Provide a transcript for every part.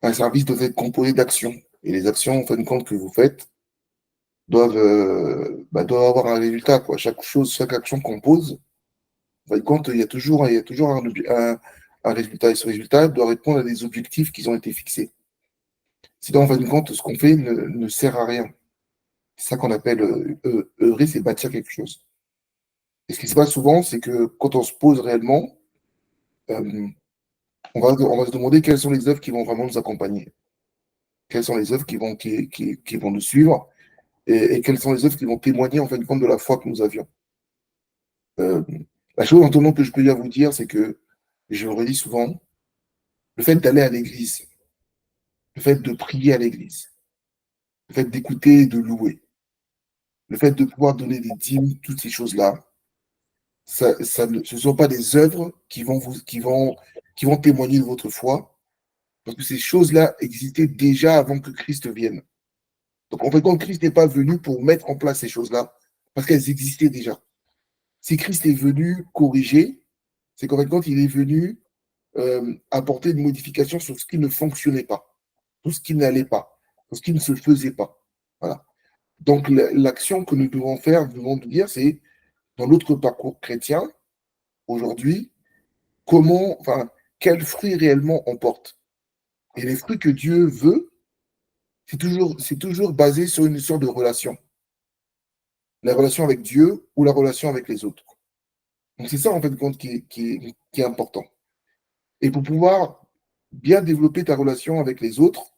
un service doit être composé d'actions. Et les actions, en fin de compte, que vous faites doivent avoir un résultat, quoi. Chaque chose, chaque action qu'on pose, en fin de compte, il y a toujours un résultat. Et ce résultat doit répondre à des objectifs qui ont été fixés. Sinon, en fin de compte, ce qu'on fait ne sert à rien. C'est ça qu'on appelle œuvrer, c'est bâtir quelque chose. Et ce qui se passe souvent, c'est que quand on se pose réellement, euh, on va se demander quelles sont les œuvres qui vont vraiment nous accompagner, quelles sont les œuvres qui vont nous suivre, et quelles sont les œuvres qui vont témoigner en fin de compte de la foi que nous avions. Euh, la chose maintenant que je peux vous dire, c'est que, je le redis souvent, le fait d'aller à l'église, le fait de prier à l'église, le fait d'écouter et de louer, le fait de pouvoir donner des dîmes, toutes ces choses-là, ce ne sont pas des œuvres qui vont témoigner de votre foi, parce que ces choses-là existaient déjà avant que Christ vienne. Donc, en fait, quand Christ n'est pas venu pour mettre en place ces choses-là, parce qu'elles existaient déjà. Si Christ est venu corriger, c'est qu'en fait, quand il est venu apporter une modification sur ce qui ne fonctionnait pas, tout ce qui n'allait pas, tout ce qui ne se faisait pas. Voilà. Donc, l'action que nous devons faire, nous devons nous dire, c'est dans notre parcours chrétien, aujourd'hui, quels fruits réellement on porte. Et les fruits que Dieu veut, c'est toujours basé sur une sorte de relation. La relation avec Dieu ou la relation avec les autres. Donc, c'est ça, en fait, compte, qui est important. Et pour pouvoir bien développer ta relation avec les autres,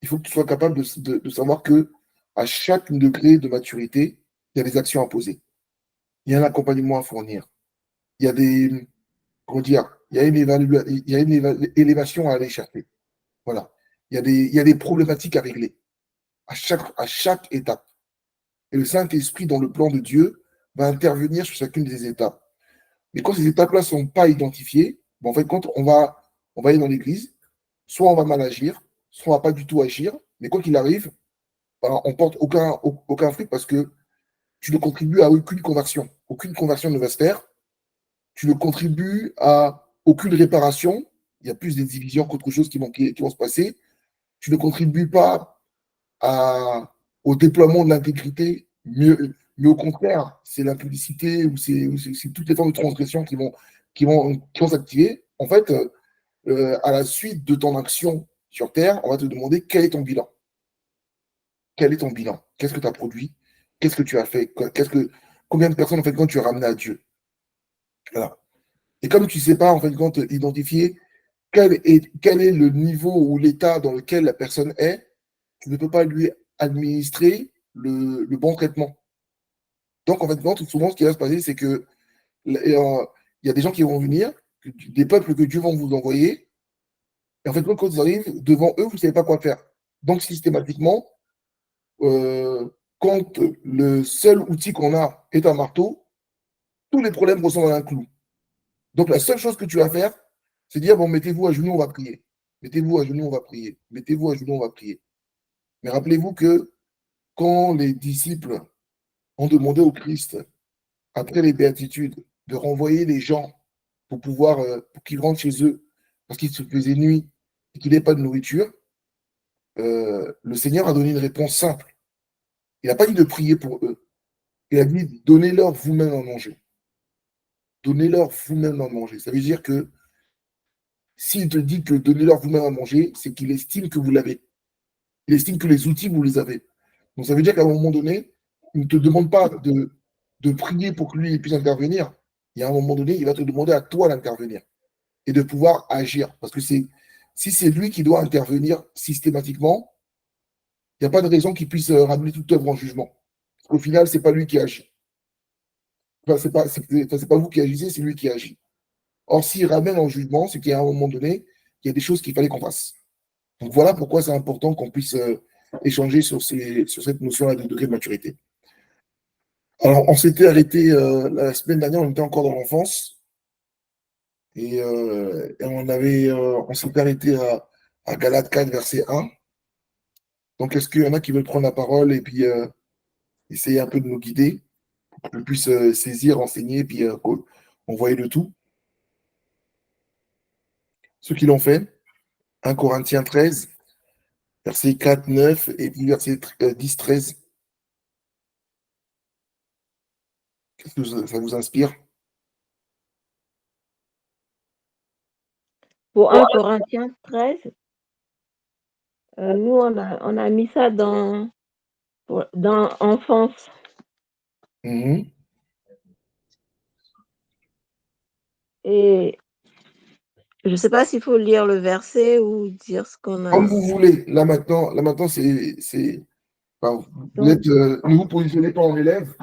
il faut que tu sois capable de savoir que à chaque degré de maturité, il y a des actions à poser. Il y a un accompagnement à fournir. Il y a des, comment dire, il y a une élévation à aller chercher. Voilà. Il y a des problématiques à régler à chaque étape. Et le Saint-Esprit, dans le plan de Dieu, va intervenir sur chacune des étapes. Mais quand ces étapes-là ne sont pas identifiées, en fait, quand on va aller dans l'église, soit on va mal agir, soit on ne va pas du tout agir, mais quoi qu'il arrive, on ne porte aucun fruit parce que tu ne contribues à aucune conversion. Aucune conversion ne va se faire. Tu ne contribues à aucune réparation. Il y a plus des divisions qu'autre chose qui vont se passer. Tu ne contribues pas au déploiement de l'intégrité, mais au contraire, c'est l'impudicité ou c'est toutes les formes de transgression qui vont s'activer. En fait, à la suite de ton action sur Terre, on va te demander quel est ton bilan. Quel est ton bilan? Qu'est-ce que tu as produit? Qu'est-ce que tu as fait? Combien de personnes, en fait, quand tu as ramené à Dieu? Voilà. Et comme tu ne sais pas, en fait, quand identifier quel est le niveau ou l'état dans lequel la personne est, tu ne peux pas lui administrer le bon traitement. Donc, en fait, souvent, ce qui va se passer, c'est que il y a des gens qui vont venir, des peuples que Dieu va vous envoyer, et en fait, quand ils arrivent devant eux, vous ne savez pas quoi faire. Donc, systématiquement, quand le seul outil qu'on a est un marteau, tous les problèmes ressemblent à un clou. Donc, la seule chose que tu vas faire, c'est dire, bon, mettez-vous à genoux, on va prier. Mettez-vous à genoux, on va prier. Mettez-vous à genoux, on va prier. Mais rappelez-vous que quand les disciples ont demandé au Christ, après les béatitudes, de renvoyer les gens pour qu'ils rentrent chez eux, parce qu'il se faisait nuit et qu'il n'ait pas de nourriture, le Seigneur a donné une réponse simple. Il n'a pas dit de prier pour eux. Il a dit, donnez-leur vous-même à manger. Donnez-leur vous-même à manger. Ça veut dire que s'il te dit que donnez-leur vous-même à manger, c'est qu'il estime que vous l'avez. Il estime que les outils, vous les avez. Donc ça veut dire qu'à un moment donné, il ne te demande pas de prier pour que lui puisse intervenir. Il y a un moment donné, il va te demander à toi d'intervenir et de pouvoir agir. Parce que si c'est lui qui doit intervenir systématiquement, il n'y a pas de raison qu'il puisse ramener toute œuvre en jugement. Au final, ce n'est pas lui qui agit. Enfin, c'est pas vous qui agissez, c'est lui qui agit. Or, s'il ramène en jugement, c'est qu'à un moment donné, il y a des choses qu'il fallait qu'on fasse. Donc voilà pourquoi c'est important qu'on puisse échanger sur cette notion-là de degré de maturité. Alors, on s'était arrêté la semaine dernière, on était encore dans l'enfance, et on s'était arrêté à Galates 4, verset 1. Donc, est-ce qu'il y en a qui veulent prendre la parole et puis essayer un peu de nous guider pour que je puisse saisir, enseigner, et puis envoyer le tout? Ceux qui l'ont fait. 1 Corinthiens 13, versets 4, 9 et puis versets 10, 13. Qu'est-ce que ça vous inspire? Pour 1 Corinthiens 13, nous, on a mis ça dans enfance. Mhm. Et je ne sais pas s'il faut lire le verset ou dire ce qu'on Comme a. vous voulez. Là maintenant, c'est, enfin, vous Donc, êtes, ne vous positionnez pas en élève,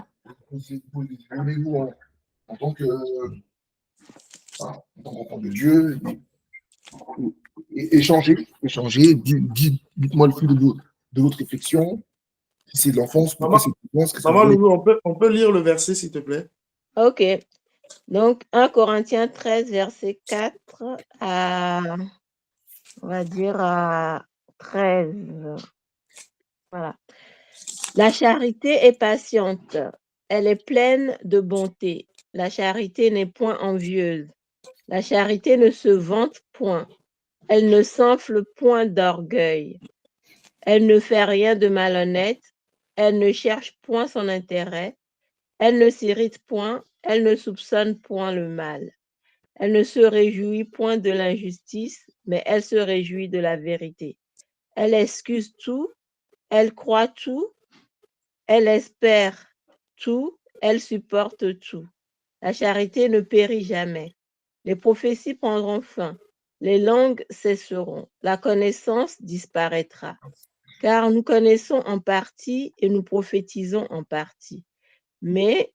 positionnez-vous en tant que, en tant qu'enfant de Dieu, échangez, dites-moi le fruit de votre réflexion. Si c'est de l'enfance, pourquoi c'est de l'enfance, qu'est-ce que vous Maman voulez? Loulou, on peut lire le verset, s'il te plaît? ok. Donc, 1 Corinthiens 13, verset 4 à, on va dire, à 13. Voilà. La charité est patiente, elle est pleine de bonté. La charité n'est point envieuse. La charité ne se vante point. Elle ne s'enfle point d'orgueil. Elle ne fait rien de malhonnête. Elle ne cherche point son intérêt. Elle ne s'irrite point. Elle ne soupçonne point le mal. Elle ne se réjouit point de l'injustice, mais elle se réjouit de la vérité. Elle excuse tout. Elle croit tout. Elle espère tout. Elle supporte tout. La charité ne périt jamais. Les prophéties prendront fin. Les langues cesseront. La connaissance disparaîtra. Car nous connaissons en partie et nous prophétisons en partie. Mais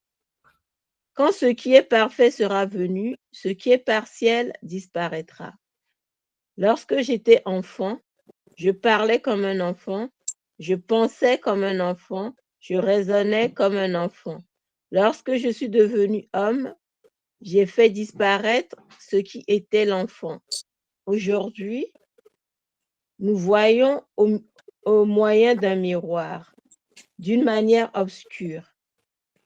quand ce qui est parfait sera venu, ce qui est partiel disparaîtra. Lorsque j'étais enfant, je parlais comme un enfant, je pensais comme un enfant, je raisonnais comme un enfant. Lorsque je suis devenu homme, j'ai fait disparaître ce qui était l'enfant. Aujourd'hui, nous voyons au moyen d'un miroir, d'une manière obscure.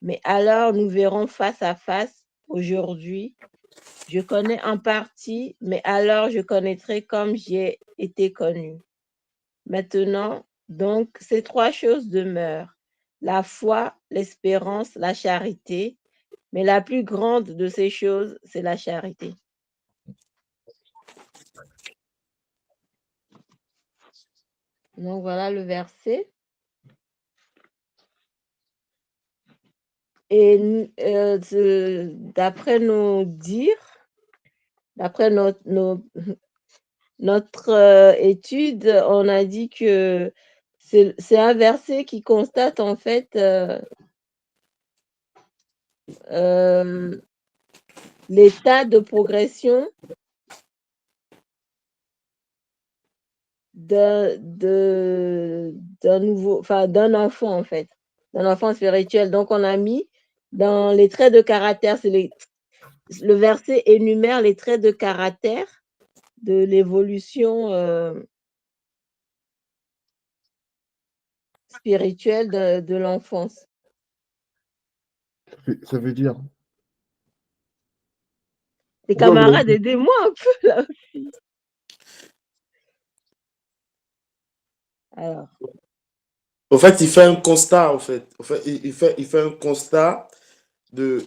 Mais alors nous verrons face à face. Aujourd'hui, je connais en partie, mais alors je connaîtrai comme j'ai été connu. Maintenant, donc, ces trois choses demeurent: la foi, l'espérance, la charité. Mais la plus grande de ces choses, c'est la charité. Donc voilà le verset. Et d'après nos dires, d'après notre étude, on a dit que c'est un verset qui constate en fait l'état de progression d'un enfant en fait, d'un enfant spirituel. Donc on a mis dans les traits de caractère, le verset énumère les traits de caractère de l'évolution spirituelle de l'enfance. Ça veut dire. Les Pourquoi vous camarades, l'avez aidez-moi un peu là aussi. Alors, Au fait, il fait un constat, en fait. Il fait un constat de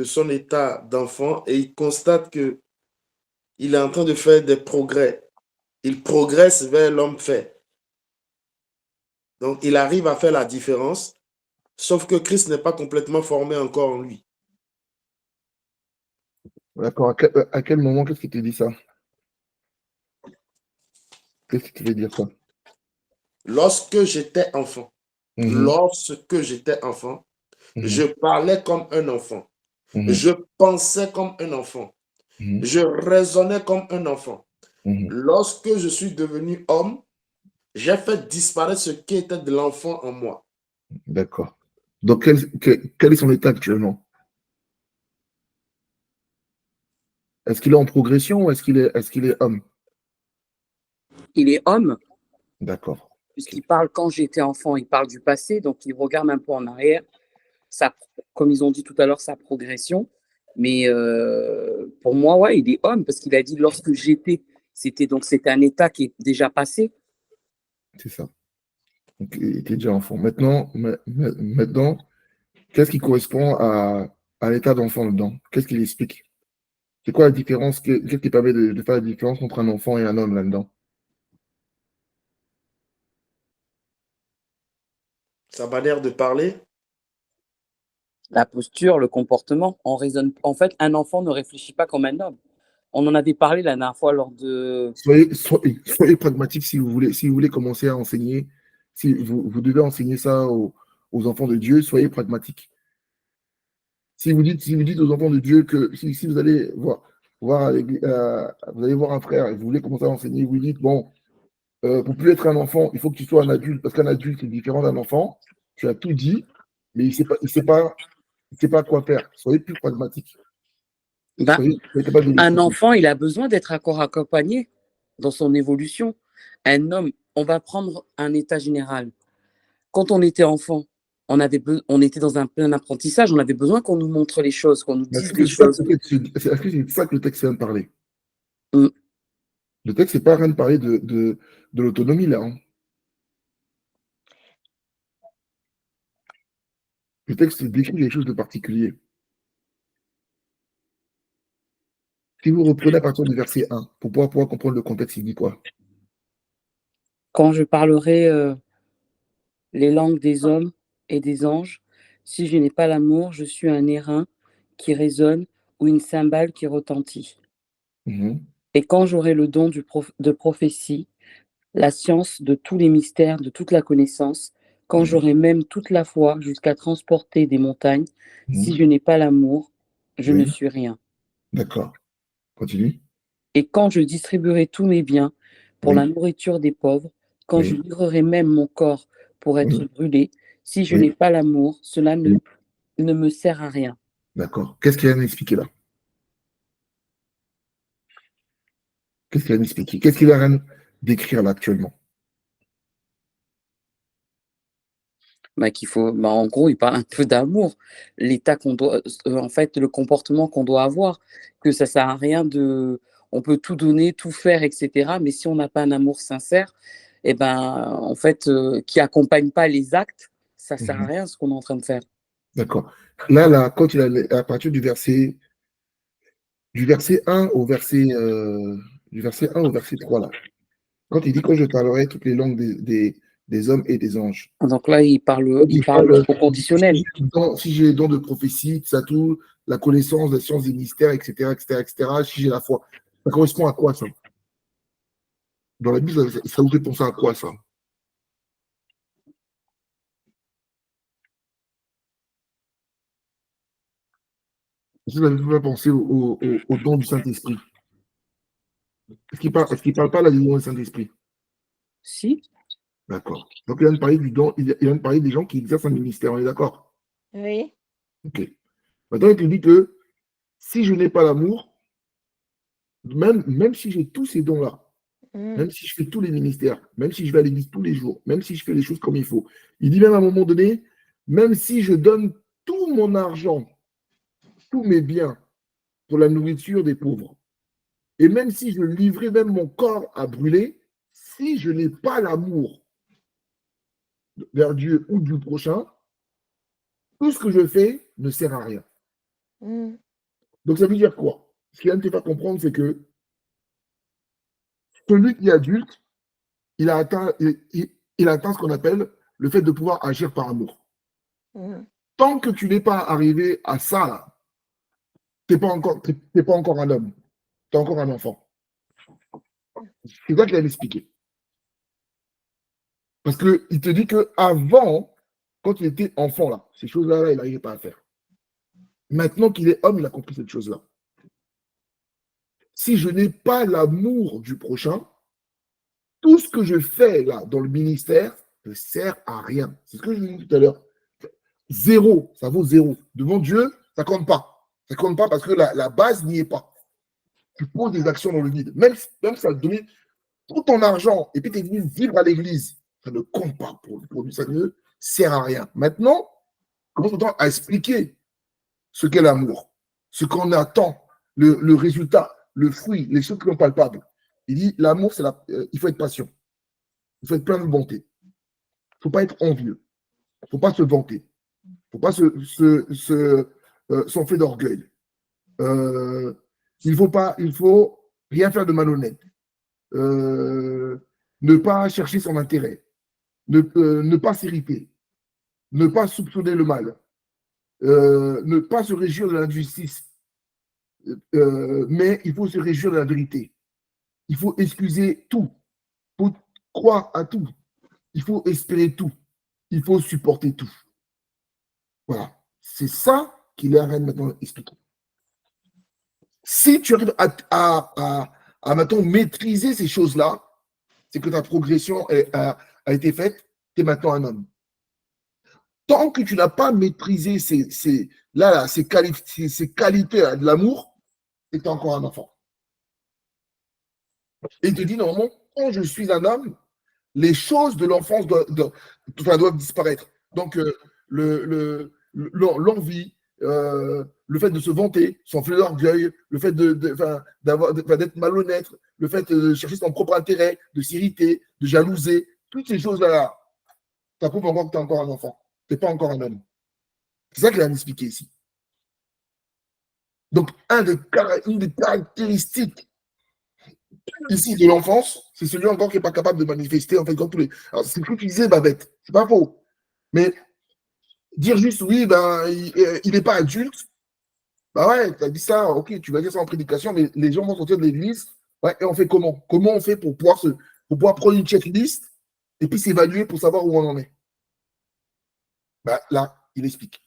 son état d'enfant et il constate que il est en train de faire des progrès. Il progresse vers l'homme fait. Donc, il arrive à faire la différence, sauf que Christ n'est pas complètement formé encore en lui. D'accord. À quel moment, qu'est-ce qui te dit ça? Qu'est-ce qui te veut dire ça? Lorsque j'étais enfant, Mhm, lorsque j'étais enfant, je mhm, parlais comme un enfant. mhm, Je pensais comme un enfant. mhm, Je raisonnais comme un enfant. mhm. Lorsque je suis devenu homme, j'ai fait disparaître ce qui était de l'enfant en moi. D'accord. Donc, quel est son état actuellement? Est-ce qu'il est en progression ou est-ce qu'il est homme? Il est homme, D'accord. Ok. puisqu'il parle quand j'étais enfant, il parle du passé, donc il regarde un peu en arrière, comme ils ont dit tout à l'heure, sa progression. Mais pour moi, ouais, il est homme, parce qu'il a dit lorsque j'étais. C'était un état qui est déjà passé. C'est ça. Donc, il était déjà enfant. Maintenant, qu'est-ce qui correspond à l'état d'enfant dedans? Qu'est-ce qu'il explique? C'est quoi la différence? Qu'est-ce qui permet de faire la différence entre un enfant et un homme là-dedans? Sa manière de parler. La posture, le comportement, on raisonne. En fait, un enfant ne réfléchit pas comme un homme. On en avait parlé la dernière fois lors de. Soyez pragmatique si vous voulez. Si vous voulez commencer à enseigner, si vous devez enseigner ça aux enfants de Dieu, soyez pragmatique. Si vous dites aux enfants de Dieu que si vous allez vous allez voir un frère et vous voulez commencer à enseigner, vous lui dites, bon, pour plus être un enfant, il faut que tu sois un adulte, parce qu'un adulte est différent d'un enfant. Tu as tout dit, mais il sait pas quoi faire. Soyez plus pragmatique. Ben, Soyez capable de un l'expliquer. enfant, il a besoin d'être encore accompagné dans son évolution. Un homme, on va prendre un état général. Quand on était enfant, on était dans un plein apprentissage, on avait besoin qu'on nous montre les choses, qu'on nous Est-ce dise que les c'est ça choses. est-ce que c'est ça que le texte vient de parler? Mm. Le texte n'est pas en train de parler de l'autonomie, là, hein. Le texte décrit quelque chose de particulier. Si vous reprenez à partir du verset 1, pour pouvoir comprendre le contexte, il dit quoi? Quand je parlerai les langues des hommes et des anges, si je n'ai pas l'amour, je suis un airain qui résonne ou une cymbale qui retentit. Mhm. Et quand j'aurai le don de prophétie, la science de tous les mystères, de toute la connaissance, quand Mhm. j'aurai même toute la foi jusqu'à transporter des montagnes, si Mhm. je n'ai pas l'amour, je ne Oui, suis rien. d'accord. Continue. Et quand je distribuerai tous mes biens pour la Oui, nourriture des pauvres, quand je oui, livrerai même mon corps pour être oui, brûlé, si je oui, n'ai pas l'amour, cela oui. ne me sert à rien. D'accord. Qu'est-ce qu'il vient d'expliquer là? Qu'est-ce qu'il vient d'expliquer? Qu'est-ce qu'il vient d'écrire là actuellement? Bah, en gros, il parle un peu d'amour, l'état qu'on doit, en fait, le comportement qu'on doit avoir, que ça sert à rien on peut tout donner, tout faire, etc. Mais si on n'a pas un amour sincère, et ben, en fait, qui accompagne pas les actes, ça sert à Mhm. rien ce qu'on est en train de faire. D'accord. Là, quand il a, à partir du verset 1 au verset 3, là, quand il dit que je parlerai toutes les langues des hommes et des anges. Donc là, Donc, il il parle parle, au conditionnel. si j'ai les dons de prophétie, ça tout, la connaissance, la science des mystères, etc., etc., etc., si j'ai la foi. Ça correspond à quoi, ça? Dans la Bible, ça vous fait penser à quoi, ça? Est-ce que vous avez pas pensé au don du Saint-Esprit? Est-ce qu'il parle pas là du don du Saint-Esprit? Si, D'accord. Donc, il vient de parler du don, il vient de parler des gens qui exercent un ministère, on est d'accord? Oui. Ok. Maintenant, il te dit que si je n'ai pas l'amour, même si j'ai tous ces dons-là, Mm. même si je fais tous les ministères, même si je vais à l'église tous les jours, même si je fais les choses comme il faut, il dit même à un moment donné, même si je donne tout mon argent, tous mes biens pour la nourriture des pauvres, et même si je livrais même mon corps à brûler, si je n'ai pas l'amour vers Dieu ou du prochain, tout ce que je fais ne sert à rien. Mm. Donc ça veut dire quoi? Ce qu'il vient de te faire comprendre, c'est que celui qui est adulte, il a atteint ce qu'on appelle le fait de pouvoir agir par amour. Mm. Tant que tu n'es pas arrivé à ça, tu n'es pas encore un homme, tu es encore un enfant. C'est ça qu'il a expliqué. Parce qu'il te dit qu'avant, quand il était enfant, là, ces choses-là, il n'arrivait pas à faire. Maintenant qu'il est homme, il a compris cette chose-là. Si je n'ai pas l'amour du prochain, tout ce que je fais là dans le ministère ne sert à rien. C'est ce que je vous ai dit tout à l'heure. Zéro, ça vaut zéro. Devant Dieu, ça ne compte pas. Ça ne compte pas parce que la base n'y est pas. Tu poses des actions dans le vide. Même si ça te donne tout ton argent et puis tu es venu vivre à l'église, ça ne compte pas pour lui, ça ne sert à rien. Maintenant, commence à expliquer ce qu'est l'amour, ce qu'on attend, le résultat, le fruit, les choses qui sont palpables. Il dit, l'amour, il faut être patient. Il faut être plein de bonté. Il ne faut pas être envieux. Il ne faut pas se vanter. Il ne faut pas s'enfler d'orgueil. Il faut rien faire de malhonnête. Ne pas chercher son intérêt. Ne pas s'irriter. Ne pas soupçonner le mal. Ne pas se réjouir de l'injustice. Mais il faut se réjouir de la vérité. Il faut excuser tout. Il faut croire à tout. Il faut espérer tout. Il faut supporter tout. Voilà. C'est ça qu'il est en train de maintenant expliquer. Si tu arrives à maintenant maîtriser ces choses-là, c'est que ta progression a été faite, tu es maintenant un homme. Tant que tu n'as pas maîtrisé ces qualités de l'amour, tu es encore un enfant. Et il te dit, normalement, quand je suis un homme, les choses de l'enfance doivent disparaître. Donc, l'envie, le fait de se vanter, s'enfler d'orgueil, le fait d'être malhonnête, le fait de chercher son propre intérêt, de s'irriter, de jalouser, toutes ces choses-là, ça prouve encore que tu es encore un enfant. Tu n'es pas encore un homme. C'est ça qu'il a expliqué ici. Donc, une des caractéristiques ici de l'enfance, c'est celui encore qui n'est pas capable de manifester, en fait, comme tous les. Alors, c'est ce que tu disais, Babette, c'est pas faux. Mais dire juste, oui, ben, il n'est pas adulte, bah ouais, tu as dit ça, ok, tu vas dire ça en prédication, mais les gens vont sortir de l'église, ouais, et on fait comment? Comment on fait pour pouvoir prendre une checklist et puis s'évaluer pour savoir où on en est? Bah, là, il explique.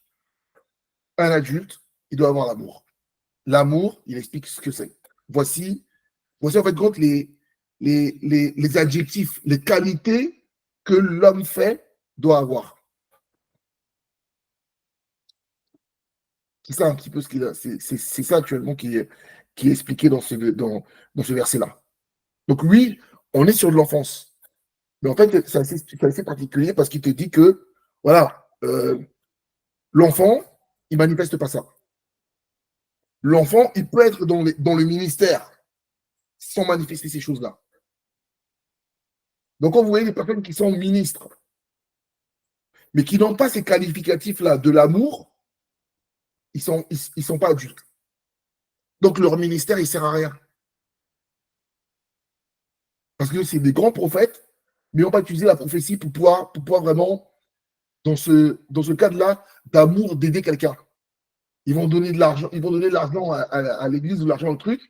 Un adulte, il doit avoir l'amour. L'amour, il explique ce que c'est. Voici en fait compte les adjectifs, les qualités que l'homme fait doit avoir. C'est ça un petit peu ce qu'il a. C'est ça actuellement qui est expliqué dans ce verset-là. Donc oui, on est sur de l'enfance. Mais en fait, c'est assez particulier parce qu'il te dit que, voilà, l'enfant, il ne manifeste pas ça. L'enfant, il peut être dans le ministère sans manifester ces choses-là. Donc, quand vous voyez les personnes qui sont ministres, mais qui n'ont pas ces qualificatifs-là de l'amour, ils sont pas adultes. Donc, leur ministère, il ne sert à rien. Parce que c'est des grands prophètes, mais ils n'ont pas utilisé la prophétie pour pouvoir vraiment, dans ce cadre-là, d'amour, d'aider quelqu'un. Ils vont donner de l'argent, à l'église ou de l'argent au truc,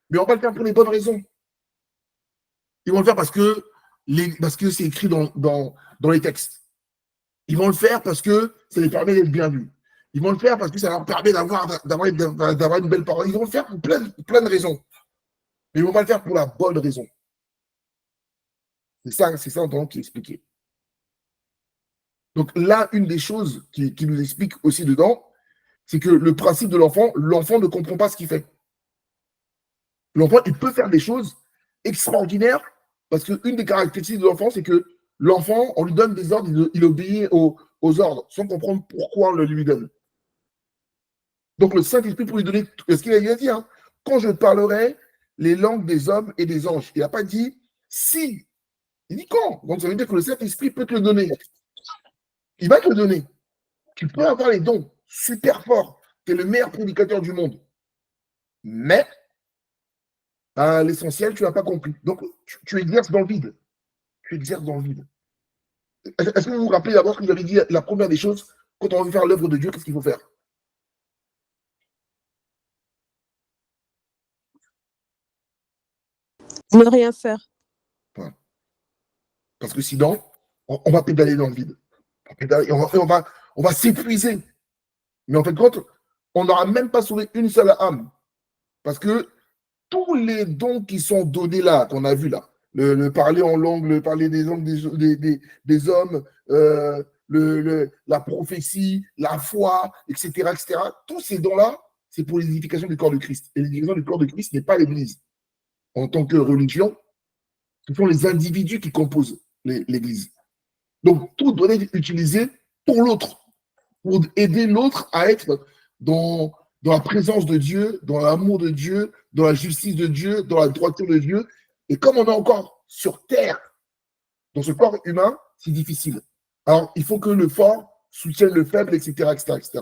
mais on va pas le faire pour les bonnes raisons. Ils vont le faire parce que c'est écrit dans les textes. Ils vont le faire parce que ça les permet d'être bien vus. Ils vont le faire parce que ça leur permet d'avoir une belle parole. Ils vont le faire pour plein de raisons. Mais ils ne vont pas le faire pour la bonne raison. C'est ça en qui est expliqué. Donc là, une des choses qui nous explique aussi dedans, c'est que le principe de l'enfant ne comprend pas ce qu'il fait. L'enfant, il peut faire des choses extraordinaires parce qu'une des caractéristiques de l'enfant, c'est que l'enfant, on lui donne des ordres, il obéit aux ordres sans comprendre pourquoi on le lui donne. Donc le Saint-Esprit pour lui donner, ce qu'il a dit, hein, quand je parlerai les langues des hommes et des anges. Il n'a pas dit si. Il dit quand. Donc ça veut dire que le Saint-Esprit peut te le donner. Il va te le donner. Tu peux avoir les dons super forts. Tu es le meilleur prédicateur du monde. Mais l'essentiel, tu n'as pas compris. Donc tu exerces dans le vide. Tu exerces dans le vide. Est-ce que vous vous rappelez d'abord ce que vous avez dit, la première des choses, quand on veut faire l'œuvre de Dieu, qu'est-ce qu'il faut faire? Ne rien faire. Voilà. Parce que sinon, on va pédaler dans le vide. On va s'épuiser. Mais en fait, on n'aura même pas sauvé une seule âme. Parce que tous les dons qui sont donnés là, qu'on a vu là, le parler en langue, le parler des langues des hommes, la prophétie, la foi, etc., tous ces dons-là, c'est pour l'édification du corps de Christ. Et l'édification du corps de Christ n'est pas l'Église. En tant que religion, ce sont les individus qui composent l'Église. Donc, tout doit être utilisé pour l'autre, pour aider l'autre à être dans la présence de Dieu, dans l'amour de Dieu, dans la justice de Dieu, dans la droiture de Dieu, Et comme on est encore sur terre, dans ce corps humain, c'est difficile. Alors, il faut que le fort soutienne le faible, etc., etc., etc.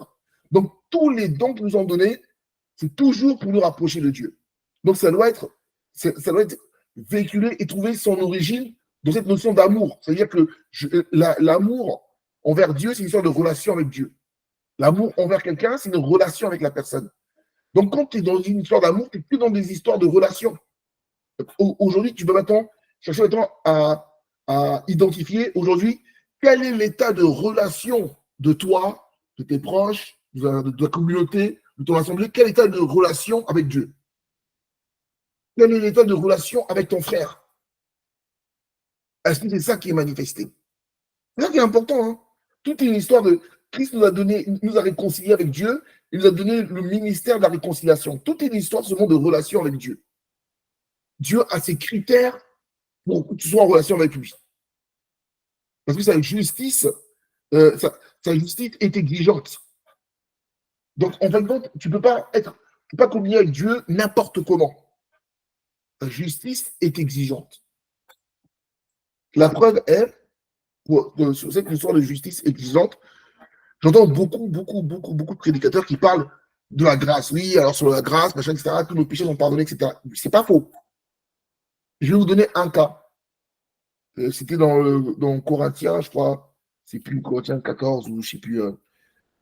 Donc, tous les dons qu'ils nous ont donnés, c'est toujours pour nous rapprocher de Dieu. Donc, ça doit être véhiculé et trouver son origine dans cette notion d'amour. C'est-à-dire que l'amour envers Dieu, c'est une histoire de relation avec Dieu. L'amour envers quelqu'un, c'est une relation avec la personne. Donc, quand tu es dans une histoire d'amour, tu n'es plus dans des histoires de relations. Aujourd'hui, tu peux maintenant chercher à identifier aujourd'hui quel est l'état de relation de toi, de tes proches, de ta communauté, de ton assemblée, quel état de relation avec Dieu. Quel est l'état de relation avec ton frère? Est-ce que c'est ça qui est manifesté? C'est ça qui est important. Hein? Toute une histoire de Christ nous a réconciliés avec Dieu, il nous a donné le ministère de la réconciliation. Toute une histoire seulement de relation avec Dieu. Dieu a ses critères pour que tu sois en relation avec lui. Parce que sa justice est exigeante. Donc, en fin de compte, tu ne peux pas communier avec Dieu n'importe comment. La justice est exigeante. La preuve est, sur cette histoire de justice exigeante, j'entends beaucoup de prédicateurs qui parlent de la grâce. Oui, alors sur la grâce, machin, etc., tous nos péchés sont pardonnés, etc. C'est pas faux. Je vais vous donner un cas. C'était dans Corinthiens, je crois, c'est plus Corinthiens 14 ou je sais plus,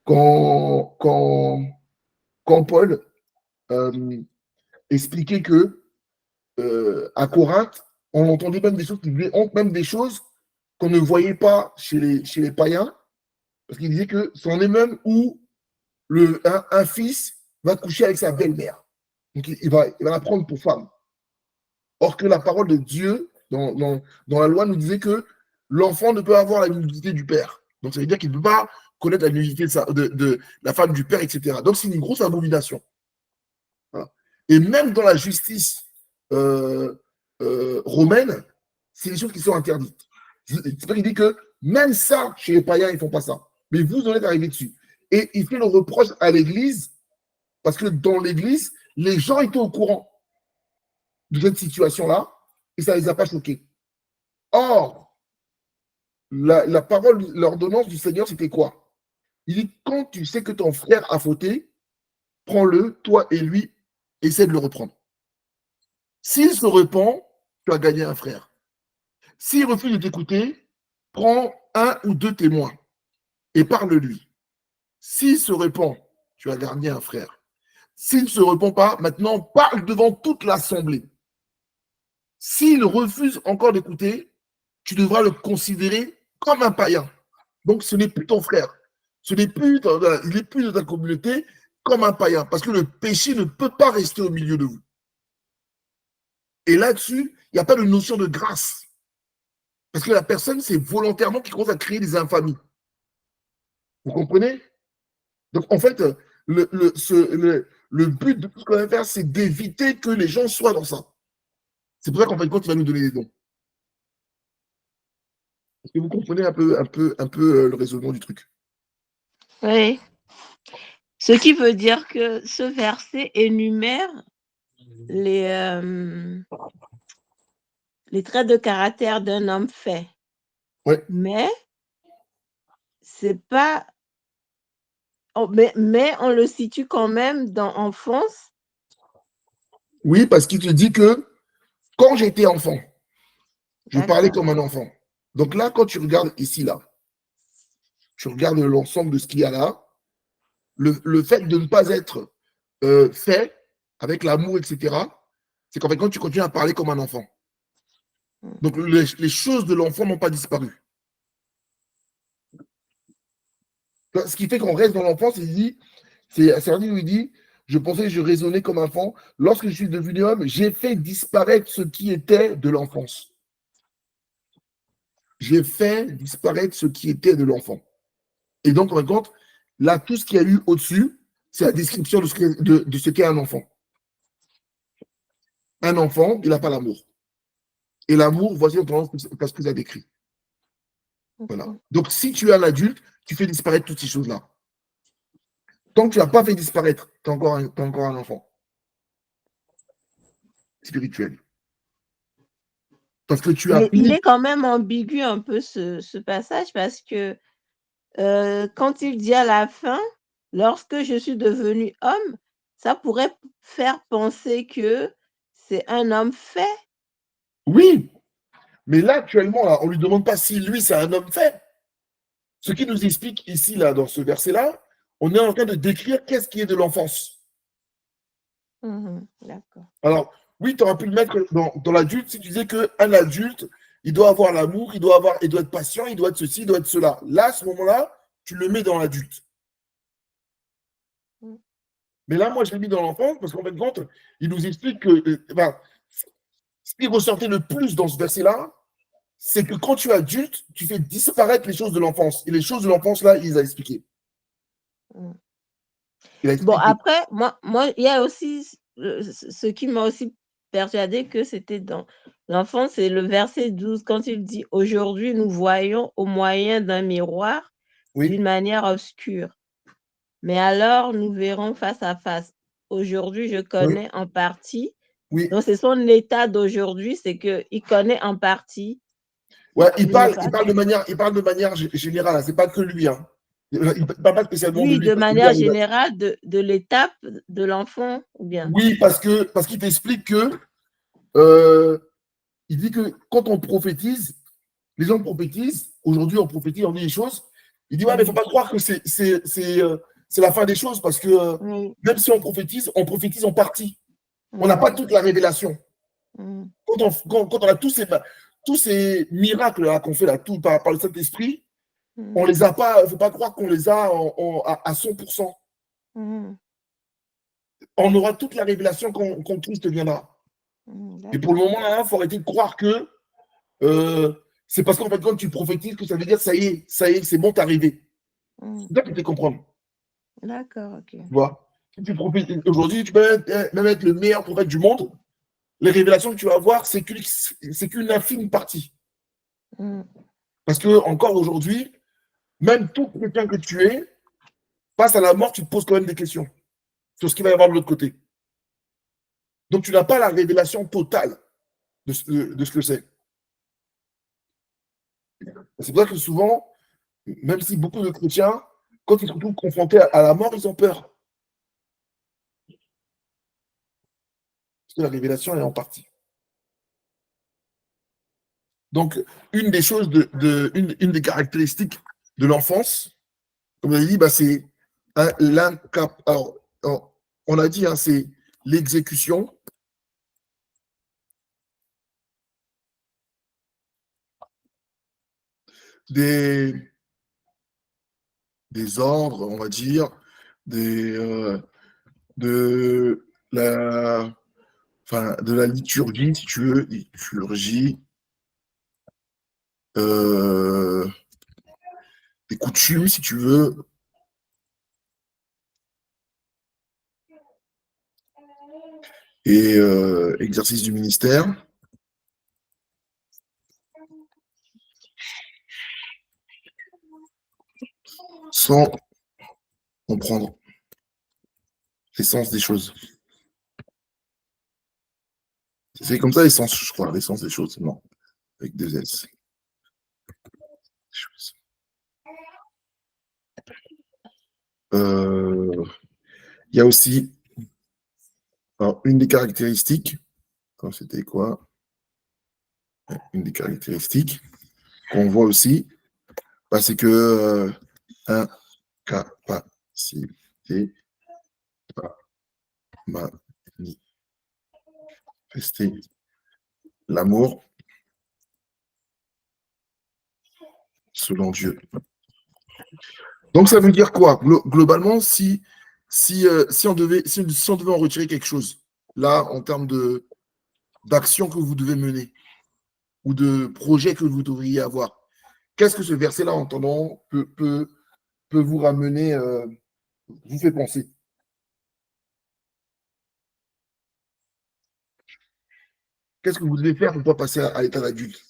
quand Paul expliquait que à Corinthe, on entendait même des choses qui faisaient honte, même des choses qu'on ne voyait pas chez les païens, parce qu'il disait que c'en est même où un fils va coucher avec sa belle-mère. Donc il va la prendre pour femme. Or que la parole de Dieu, dans la loi, nous disait que l'enfant ne peut avoir la nudité du père. Donc ça veut dire qu'il ne peut pas connaître la nudité de la femme du père, etc. Donc c'est une grosse abomination. Voilà. Et même dans la justice romaine, c'est des choses qui sont interdites. C'est pas qu'il dit que même ça, chez les païens, ils ne font pas ça. Mais vous en êtes arrivé dessus. Et il fait le reproche à l'Église, parce que dans l'Église, les gens étaient au courant de cette situation-là, et ça ne les a pas choqués. Or, la parole, l'ordonnance du Seigneur, c'était quoi? Il dit, quand tu sais que ton frère a fauté, prends-le, toi et lui, essaie de le reprendre. S'il se repent, tu as gagné un frère. S'il refuse de t'écouter, prends un ou deux témoins et parle-lui. S'il se repent, tu as gagné un frère. S'il ne se repent pas, maintenant parle devant toute l'assemblée. S'il refuse encore d'écouter, tu devras le considérer comme un païen. Donc ce n'est plus ton frère. Il n'est plus de ta communauté comme un païen. Parce que le péché ne peut pas rester au milieu de vous. Et là-dessus, il n'y a pas de notion de grâce. Parce que la personne, c'est volontairement qui commence à créer des infamies. Vous comprenez? Donc, en fait, le but de tout ce qu'on va faire, c'est d'éviter que les gens soient dans ça. C'est pour ça qu'en fin de compte, il va nous donner des dons. Est-ce que vous comprenez un peu le raisonnement du truc? Oui. Ce qui veut dire que ce verset énumère les traits de caractère d'un homme fait. Ouais. Mais c'est pas. Mais on le situe quand même dans enfance. Oui, parce qu'il te dit que quand j'étais enfant, je parlais comme un enfant. Donc là, quand tu regardes ici, là, tu regardes l'ensemble de ce qu'il y a là, le fait de ne pas être fait avec l'amour, etc., c'est qu'en fait, quand tu continues à parler comme un enfant. Donc les choses de l'enfant n'ont pas disparu. Ce qui fait qu'on reste dans l'enfance, c'est où il dit, je pensais que je raisonnais comme un enfant. Lorsque je suis devenu homme, j'ai fait disparaître ce qui était de l'enfance. J'ai fait disparaître ce qui était de l'enfant. Et donc, en fin de compte, là, tout ce qu'il y a eu au-dessus, c'est la description de ce qu'est un enfant. Un enfant, il n'a pas l'amour. Et l'amour, voici parce que ça décrit. Voilà. Donc, si tu es un adulte, tu fais disparaître toutes ces choses-là. Tant que tu n'as pas fait disparaître, tu es encore un enfant spirituel. Parce que tu Il appliques. est quand même ambigu un peu ce passage parce que quand il dit à la fin: «Lorsque je suis devenu homme», ça pourrait faire penser que c'est un homme fait. Oui, mais là, actuellement, là, on ne lui demande pas si lui, c'est un homme fait. Ce qui nous explique ici, là, dans ce verset-là, on est en train de décrire qu'est-ce qui est de l'enfance. D'accord. Alors, oui, tu aurais pu le mettre dans l'adulte si tu disais qu'un adulte, il doit avoir l'amour, il doit être patient, il doit être ceci, il doit être cela. Là, à ce moment-là, tu le mets dans l'adulte. Mmh. Mais là, moi, je l'ai mis dans l'enfance parce qu'en fin de compte, il nous explique que ce qui ressortait le plus dans ce verset-là, c'est que quand tu es adulte, tu fais disparaître les choses de l'enfance. Et les choses de l'enfance, là, il les a expliquées. Mmh. Il a Bon, expliqué. après, moi, il y a aussi ce qui m'a aussi persuadé que c'était dans l'enfance, c'est le verset 12 quand il dit: «Aujourd'hui, nous voyons au moyen d'un miroir Oui, d'une manière obscure, mais alors nous verrons face à face. Aujourd'hui, je oui, connais en partie». oui. Donc c'est son état d'aujourd'hui, c'est qu'il connaît en partie, Ouais, il n'est pas il parle de manière générale. C'est pas que lui. Hein. Il ne parle pas spécialement de oui, lui de parce que lui manière arrive. générale de l'étape de l'enfant ou bien? Oui, parce qu'il t'explique que il dit que quand on prophétise, les gens prophétisent. Aujourd'hui, on prophétise, on dit des choses. Il dit ouais, mais il ne faut pas croire que c'est la fin des choses parce que Oui. même si on prophétise en partie. On n'a Mmh. pas toute la révélation. Mmh. Quand on a tous ces miracles là qu'on fait là, tout par le Saint-Esprit, on Mmh. les a pas, il ne faut pas croire qu'on les a à 100%. Mmh. On aura toute la révélation quand Christ viendra. Et pour le D'accord. moment, il faut arrêter de croire que c'est parce qu'en fait, quand tu prophétises, que ça veut dire ça y est, c'est bon, t'es arrivé. Mmh. C'est ça qu'il faut comprendre. D'accord, OK. Tu vois? Si tu prophétises aujourd'hui, tu peux même être le meilleur prophète du monde. Les révélations que tu vas avoir, c'est qu'une infime partie. Mmh. Parce que, encore aujourd'hui, même tout chrétien que tu es, face à la mort, tu te poses quand même des questions sur ce qu'il va y avoir de l'autre côté. Donc, tu n'as pas la révélation totale de ce que c'est. C'est pour ça que souvent, même si beaucoup de chrétiens, quand ils se retrouvent confrontés à la mort, ils ont peur. Parce que la révélation est en partie. Donc, une des choses, une des caractéristiques de l'enfance, comme on a dit, c'est alors, on a dit, hein, c'est l'exécution des ordres, on va dire, de la liturgie, si tu veux, liturgie, des coutumes, si tu veux, et exercice du ministère, sans comprendre l'essence des choses. C'est comme ça l'essence, je crois, l'essence des choses, non, avec deux S. Il y a aussi une des caractéristiques, c'était quoi? Une des caractéristiques qu'on voit aussi, c'est que incapacité à manifester l'amour selon Dieu. Donc ça veut dire quoi? Globalement, si on devait en retirer quelque chose, là, en termes d'action que vous devez mener ou de projet que vous devriez avoir, qu'est-ce que ce verset-là, en entendant, peut vous ramener, vous fait penser? Qu'est-ce que vous devez faire pour ne pas passer à l'état d'adulte?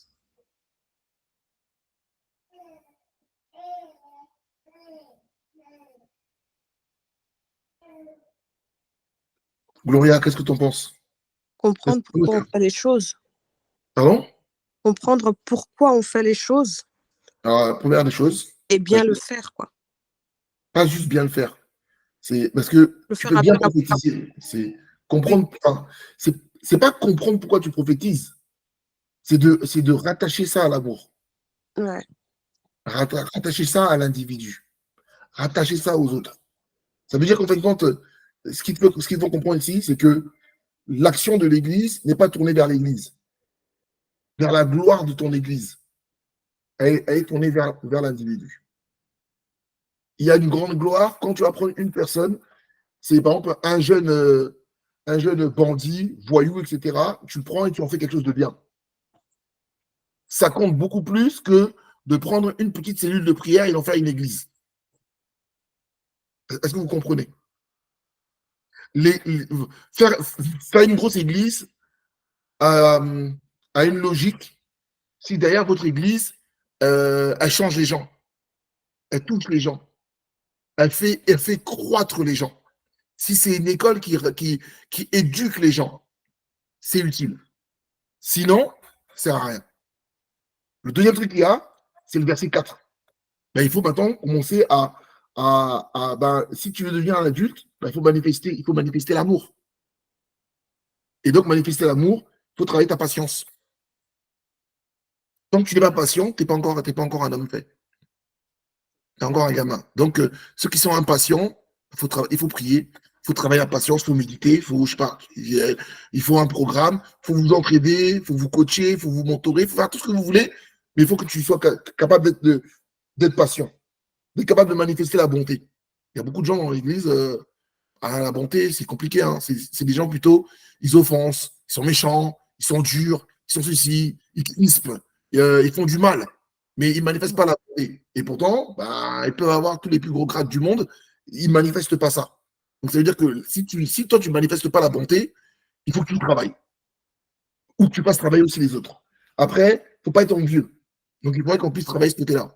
Gloria, qu'est-ce que tu en penses? Comprendre pourquoi on fait les choses. Pardon? comprendre pourquoi on fait les choses Alors, la première des choses, et bien le faire, quoi. pas juste bien le faire. C'est parce que Le tu faire peux à bien bien. prophétiser. C'est comprendre. Enfin, c'est pas comprendre pourquoi tu prophétises. C'est de rattacher ça à l'amour. Ouais. Rattacher ça à l'individu. Rattacher ça aux autres. Ça veut dire qu'en fin de compte, ce qu'il faut comprendre ici, c'est que l'action de l'Église n'est pas tournée vers l'Église, vers la gloire de ton Église. Elle est tournée vers l'individu. Il y a une grande gloire quand tu vas prendre une personne, c'est par exemple un jeune bandit, voyou, etc. Tu le prends et tu en fais quelque chose de bien. Ça compte beaucoup plus que de prendre une petite cellule de prière et d'en faire une église. Est-ce que vous comprenez? Faire une grosse église a une logique si derrière votre église, elle change les gens, elle touche les gens, elle fait croître les gens. Si c'est une école qui éduque les gens, c'est utile. Sinon, ça ne sert à rien. Le deuxième truc qu'il y a, c'est le verset 4. Ben, il faut maintenant commencer ben, si tu veux devenir un adulte, ben, il faut manifester l'amour. Et donc, manifester l'amour, il faut travailler ta patience. Tant que tu n'es pas patient, tu n'es pas encore un homme fait. Tu es encore un gamin. Donc, ceux qui sont impatients, il faut prier, il faut travailler la patience, il faut méditer, je sais pas, il faut un programme, il faut vous entraider, il faut vous coacher, il faut vous mentorer, il faut faire tout ce que vous voulez, mais il faut que tu sois capable d'être patient, d'être capable de manifester la bonté. Il y a beaucoup de gens dans l'église, la bonté, c'est compliqué. Hein. C'est des gens plutôt, ils offensent, ils sont méchants, ils sont durs, ils sont ceci, ils crispent, ils font du mal, mais ils ne manifestent pas la bonté. Et pourtant, bah, ils peuvent avoir tous les plus gros grades du monde, ils ne manifestent pas ça. Donc ça veut dire que si toi, tu ne manifestes pas la bonté, il faut que tu travailles. Ou que tu fasses travailler aussi les autres. Après, il ne faut pas être envieux. Donc il faudrait qu'on puisse travailler ce côté-là.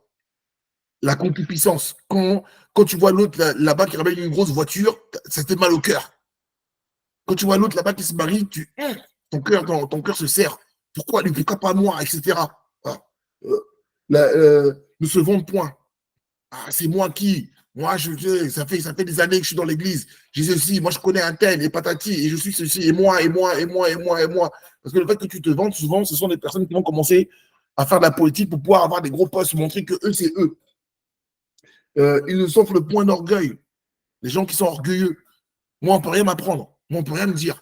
La concupiscence. Quand tu vois l'autre là-bas qui ramène une grosse voiture, ça te fait mal au cœur. Quand tu vois l'autre là-bas qui se marie, ton cœur se serre. Pourquoi lui, pourquoi pas moi, etc. Voilà. Ne se vante point. Ah, c'est moi qui. Moi, ça fait des années que je suis dans l'église. J'ai ceci, moi je connais un tel, et patati, et je suis ceci, et moi, et moi, et moi, et moi, et moi. Parce que le fait que tu te vantes, souvent, ce sont des personnes qui vont commencer à faire de la politique pour pouvoir avoir des gros postes, montrer que eux, c'est eux. Ils ne sont que le point d'orgueil. Les gens qui sont orgueilleux. Moi, on ne peut rien m'apprendre. Moi, on ne peut rien me dire.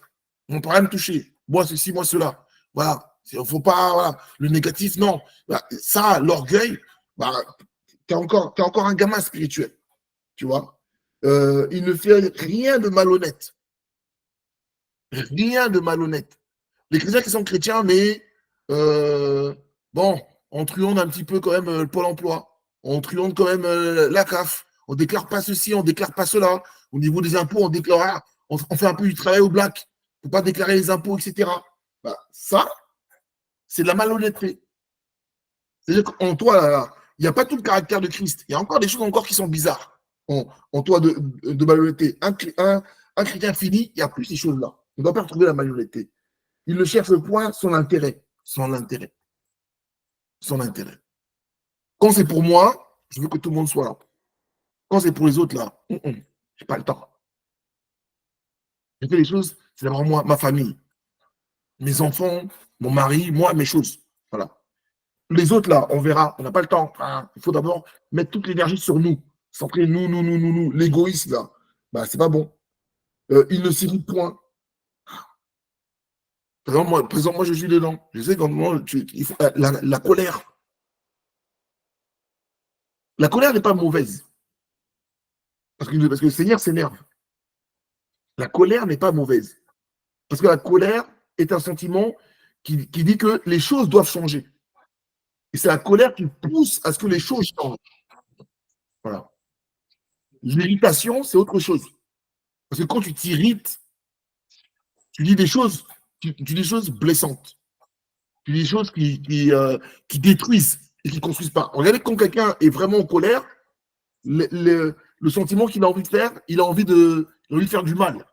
On ne peut rien me toucher. Moi, ceci, moi, cela. Voilà. Il ne faut pas. Voilà. Le négatif, non. Voilà. Ça, l'orgueil, bah, tu es encore un gamin spirituel. Tu vois. Il ne fait rien de malhonnête. Rien de malhonnête. Les chrétiens qui sont chrétiens, mais bon, on truande un petit peu quand même le Pôle emploi. On truande quand même la CAF. On ne déclare pas ceci, on ne déclare pas cela. Au niveau des impôts, on fait un peu du travail au black. Il ne faut pas déclarer les impôts, etc. Bah, ça, c'est de la malhonnêteté. C'est-à-dire qu'en toi, il n'y a pas tout le caractère de Christ. Il y a encore des choses encore qui sont bizarres en toi de malhonnêteté. Un chrétien fini, il n'y a plus ces choses-là. On ne doit pas retrouver la malhonnêteté. Il ne cherche point son intérêt. Son intérêt. Son intérêt. Quand c'est pour moi, je veux que tout le monde soit là. Quand c'est pour les autres, là, je n'ai pas le temps. Je fais les choses, c'est d'abord moi, ma famille, mes enfants, mon mari, moi, mes choses. Voilà. Les autres, là, on verra, on n'a pas le temps. Hein. Il faut d'abord mettre toute l'énergie sur nous. Centrer nous. L'égoïsme, là, bah, c'est pas bon. Il ne s'irrite point. Par exemple, moi, je suis dedans. Je sais quand il faut, la colère. La colère n'est pas mauvaise. Parce que le Seigneur s'énerve. La colère n'est pas mauvaise. Parce que la colère est un sentiment qui dit que les choses doivent changer. Et c'est la colère qui pousse à ce que les choses changent. Voilà. L'irritation, c'est autre chose. Parce que quand tu t'irrites, tu dis des choses, tu dis des choses blessantes. Tu dis des choses qui détruisent et qui ne construisent pas. Regardez quand quelqu'un est vraiment en colère, le sentiment qu'il a envie de faire, il a envie de faire du mal.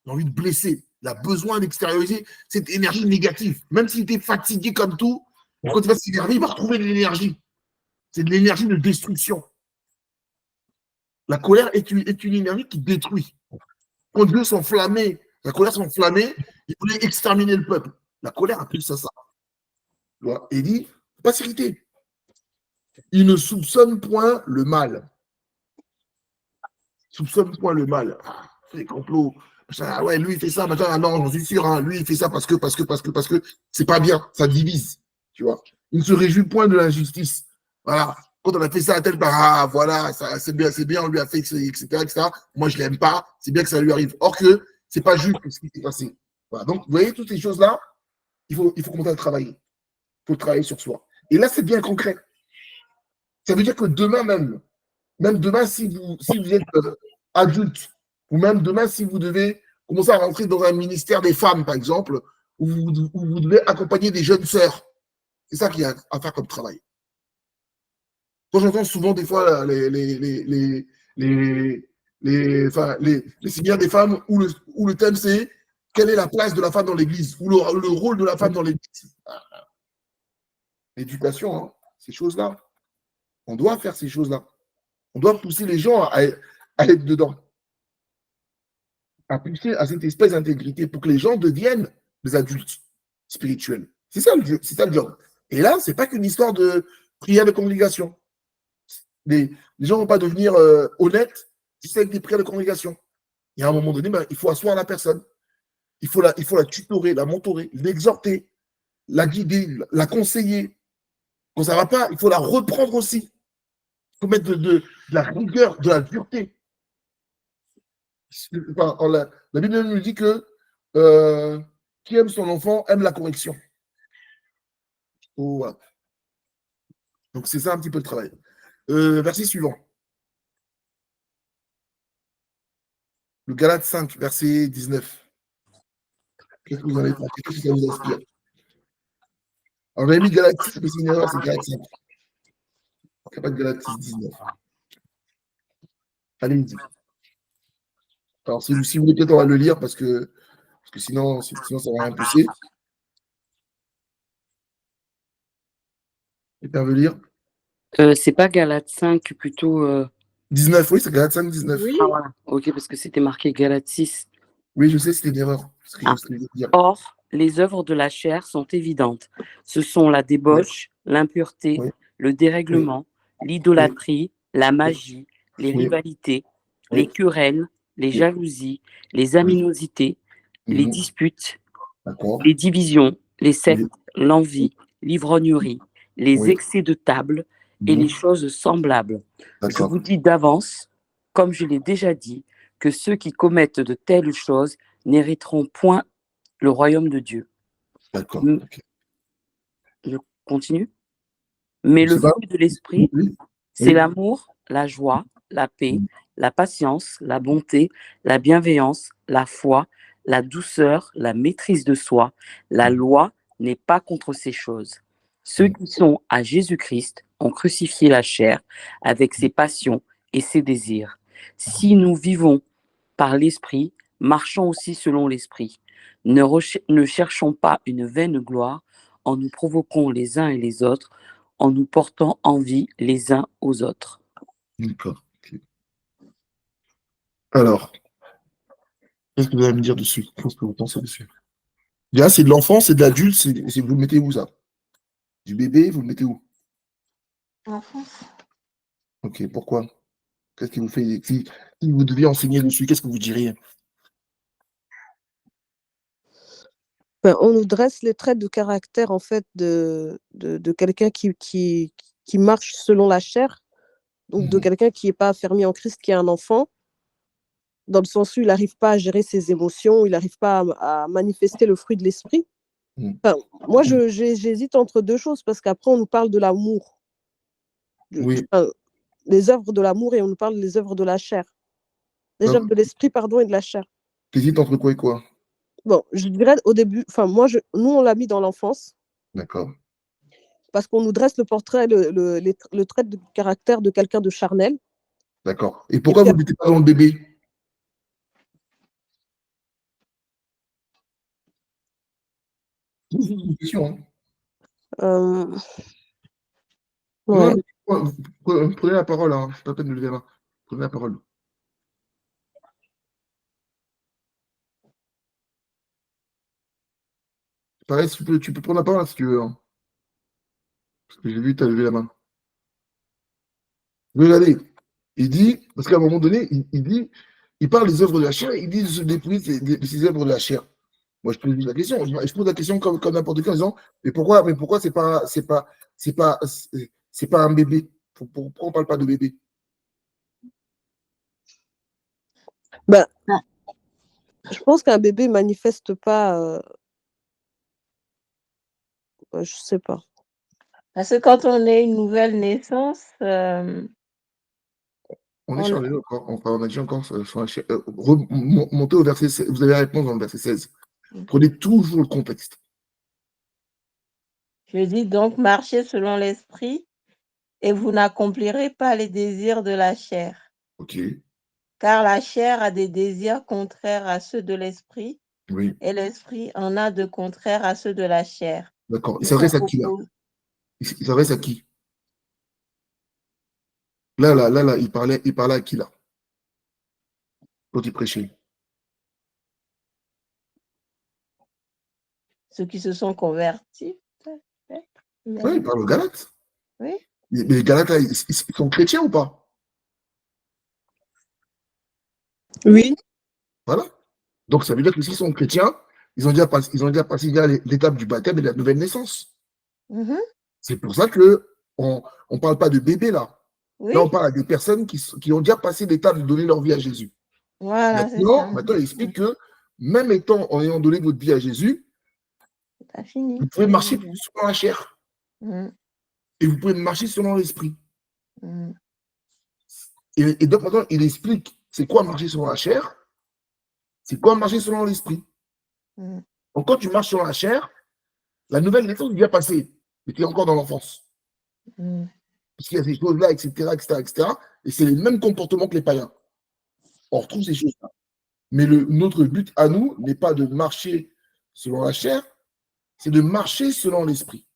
Il a envie de blesser. Il a besoin d'extérioriser cette énergie négative. Même s'il était fatigué comme tout, Quand il va s'énerver, il va retrouver de l'énergie. C'est de l'énergie de destruction. La colère est une énergie qui détruit. Quand Dieu s'enflammait, la colère s'enflammait, il voulait exterminer le peuple. La colère appelle ça ça. Et il dit, il ne faut pas s'irriter. Il ne soupçonne point le mal. Soupçonne point le mal. Ah, c'est complot. Ah ouais, lui, il fait ça, machin. Ah non, j'en suis sûr, hein, lui, il fait ça parce que c'est pas bien, ça divise. Tu vois. Il ne se réjouit point de l'injustice. Voilà. Quand on a fait ça à tel part, ah voilà, c'est bien, on lui a fait, etc., etc. Moi, je l'aime pas, c'est bien que ça lui arrive. Or que c'est pas juste ce qui s'est passé. Voilà. Donc, vous voyez, toutes ces choses-là, il faut commencer à travailler. Il faut travailler sur soi. Et là, c'est bien concret. Ça veut dire que demain même demain, si vous êtes adulte, ou même demain, si vous devez commencer à rentrer dans un ministère des femmes, par exemple, où vous devez accompagner des jeunes sœurs, c'est ça qu'il y a à faire comme travail. Quand j'entends souvent des fois les séminaires des femmes où le thème c'est quelle est la place de la femme dans l'église, ou le rôle de la femme dans l'église. L'éducation, hein, ces choses-là. On doit faire ces choses-là. On doit pousser les gens à être dedans, à pousser à cette espèce d'intégrité pour que les gens deviennent des adultes spirituels. C'est ça le job. Et là, c'est pas qu'une histoire de prière de congrégation. Les gens ne vont pas devenir honnêtes juste avec des prières de congrégation. Il y a un moment donné, il faut asseoir la personne. Il faut la tutorer, la mentorer, l'exhorter, la guider, la conseiller. Quand ça ne va pas, il faut la reprendre aussi. Il faut mettre de la rigueur, de la dureté. Enfin, la Bible nous dit que qui aime son enfant aime la correction. Oh, voilà. Donc c'est ça un petit peu le travail. Verset suivant. Le Galate 5, verset 19. Qu'est-ce que vous en avez pensé? Qu'est-ce que ça vous inspire? Alors, j'avais mis Galate 6, mais c'est une erreur, c'est Galate 5. Il n'y a pas de Galate 6, 19. Allez-y. Alors, si vous voulez, peut-être on va le lire parce que sinon ça va rien pousser. Quelqu'un veut lire? C'est pas Galates 5, plutôt. 19, oui, c'est Galate 5, 19. Oui. Ah, voilà. Ok, parce que c'était marqué Galates 6. Oui, je sais, c'était une erreur. Ce que Ah. je voulais dire. Or, les œuvres de la chair sont évidentes. Ce sont la débauche, l'impureté, Oui. le dérèglement, l'idolâtrie, la magie, les Oui. rivalités, Oui. les querelles, les jalousies, les aminosités, les Mhm. disputes, D'accord. les divisions, les sectes, Oui. l'envie, l'ivrognerie, les Oui. excès de table et Mhm. les choses semblables. Je D'accord. vous dis d'avance, comme je l'ai déjà dit, que ceux qui commettent de telles choses n'hériteront point le royaume de Dieu. D'accord. Ok. Je continue. Mais Je le sais pas. fruit de l'esprit, Oui. c'est Oui. l'amour, la joie, la paix, Mhm. la patience, la bonté, la bienveillance, la foi, la douceur, la maîtrise de soi. La loi n'est pas contre ces choses. Ceux qui sont à Jésus-Christ ont crucifié la chair avec ses passions et ses désirs. Si nous vivons par l'esprit, marchons aussi selon l'esprit. Ne cherchons pas une vaine gloire en nous provoquant les uns et les autres, en nous portant envie les uns aux autres. D'accord. Ok. Alors, qu'est-ce que vous allez me dire dessus? Qu'est-ce que vous pensez dessus? Déjà, c'est de l'enfant, c'est de l'adulte, vous le mettez où ça? Du bébé, vous le mettez où? Enfance. Ok, pourquoi? Qu'est-ce qui vous fait. Si vous deviez enseigner dessus, qu'est-ce que vous diriez? On nous dresse les traits de caractère en fait de quelqu'un qui marche selon la chair, donc de quelqu'un qui n'est pas affermi en Christ, qui est un enfant, dans le sens où il n'arrive pas à gérer ses émotions, il n'arrive pas à manifester le fruit de l'esprit. Enfin, moi, j'hésite entre deux choses, parce qu'après, on nous parle de l'amour, Oui. les œuvres de l'amour, et on nous parle des œuvres de la chair. Les œuvres de l'esprit, pardon, et de la chair. T'hésites entre quoi et quoi? Bon, je dirais au début, enfin, nous, on l'a mis dans l'enfance, D'accord. parce qu'on nous dresse le portrait, le trait de caractère de quelqu'un de charnel. D'accord. Et pourquoi vous ne mettez pas dans le bébé? C'est une question, hein. Euh, Non, ouais. mais prenez la parole, hein. C'est pas la peine de lever la main. Prenez la parole. Pareil, si tu peux prendre la parole hein, si tu veux. Hein. Parce que j'ai vu que tu as levé la main. Regardez, il dit, parce qu'à un moment donné, il dit, il parle des œuvres de la chair, il dit de se dépouiller de ces œuvres de la chair. Moi, je pose la question, je pose la question comme n'importe qui en disant, mais pourquoi c'est pas un bébé? Pourquoi on ne parle pas de bébé? Ben, Ah. je pense qu'un bébé manifeste pas. Je sais pas. Parce que quand on est une nouvelle naissance, On est on, chargé encore, on a dit encore sur la chair. Remontez au verset 16, vous avez la réponse dans le verset 16. Prenez toujours le contexte. je dis donc, marchez selon l'esprit et vous n'accomplirez pas les désirs de la chair. Ok, Car la chair a des désirs contraires à ceux de l'esprit oui, et l'esprit en a de contraires à ceux de la chair. d'accord. Il Ils sont s'adresse à qui là? opposés. Il s'adresse à qui? Là, il parlait à qui là? Quand il prêchait. Ceux qui se sont convertis, peut-être. Oui, il parle aux Galates. Oui. Mais les Galates, là, ils sont chrétiens ou pas? Oui. Voilà. Donc, ça veut dire que s'ils sont chrétiens, ils ont déjà passé l'étape du baptême et de la nouvelle naissance. Mhm. C'est pour ça que on ne parle pas de bébé là. Oui, Là, on parle à des personnes qui ont déjà passé l'étape de donner leur vie à Jésus. voilà, c'est ça. Maintenant, il explique que même en ayant donné votre vie à Jésus, T'as fini. vous pouvez marcher selon la chair Mhm. et vous pouvez marcher selon l'esprit. Mhm. Et donc, maintenant, il explique c'est quoi marcher selon la chair, c'est quoi marcher selon l'esprit. Mhm. Donc, quand tu marches selon la chair, la nouvelle naissance vient passer, mais tu es encore dans l'enfance. Mhm. Parce qu'il y a ces choses-là, etc., etc., etc. Et c'est les mêmes comportements que les païens. On retrouve ces choses-là. Mais notre but à nous n'est pas de marcher selon la chair, c'est de marcher selon l'esprit.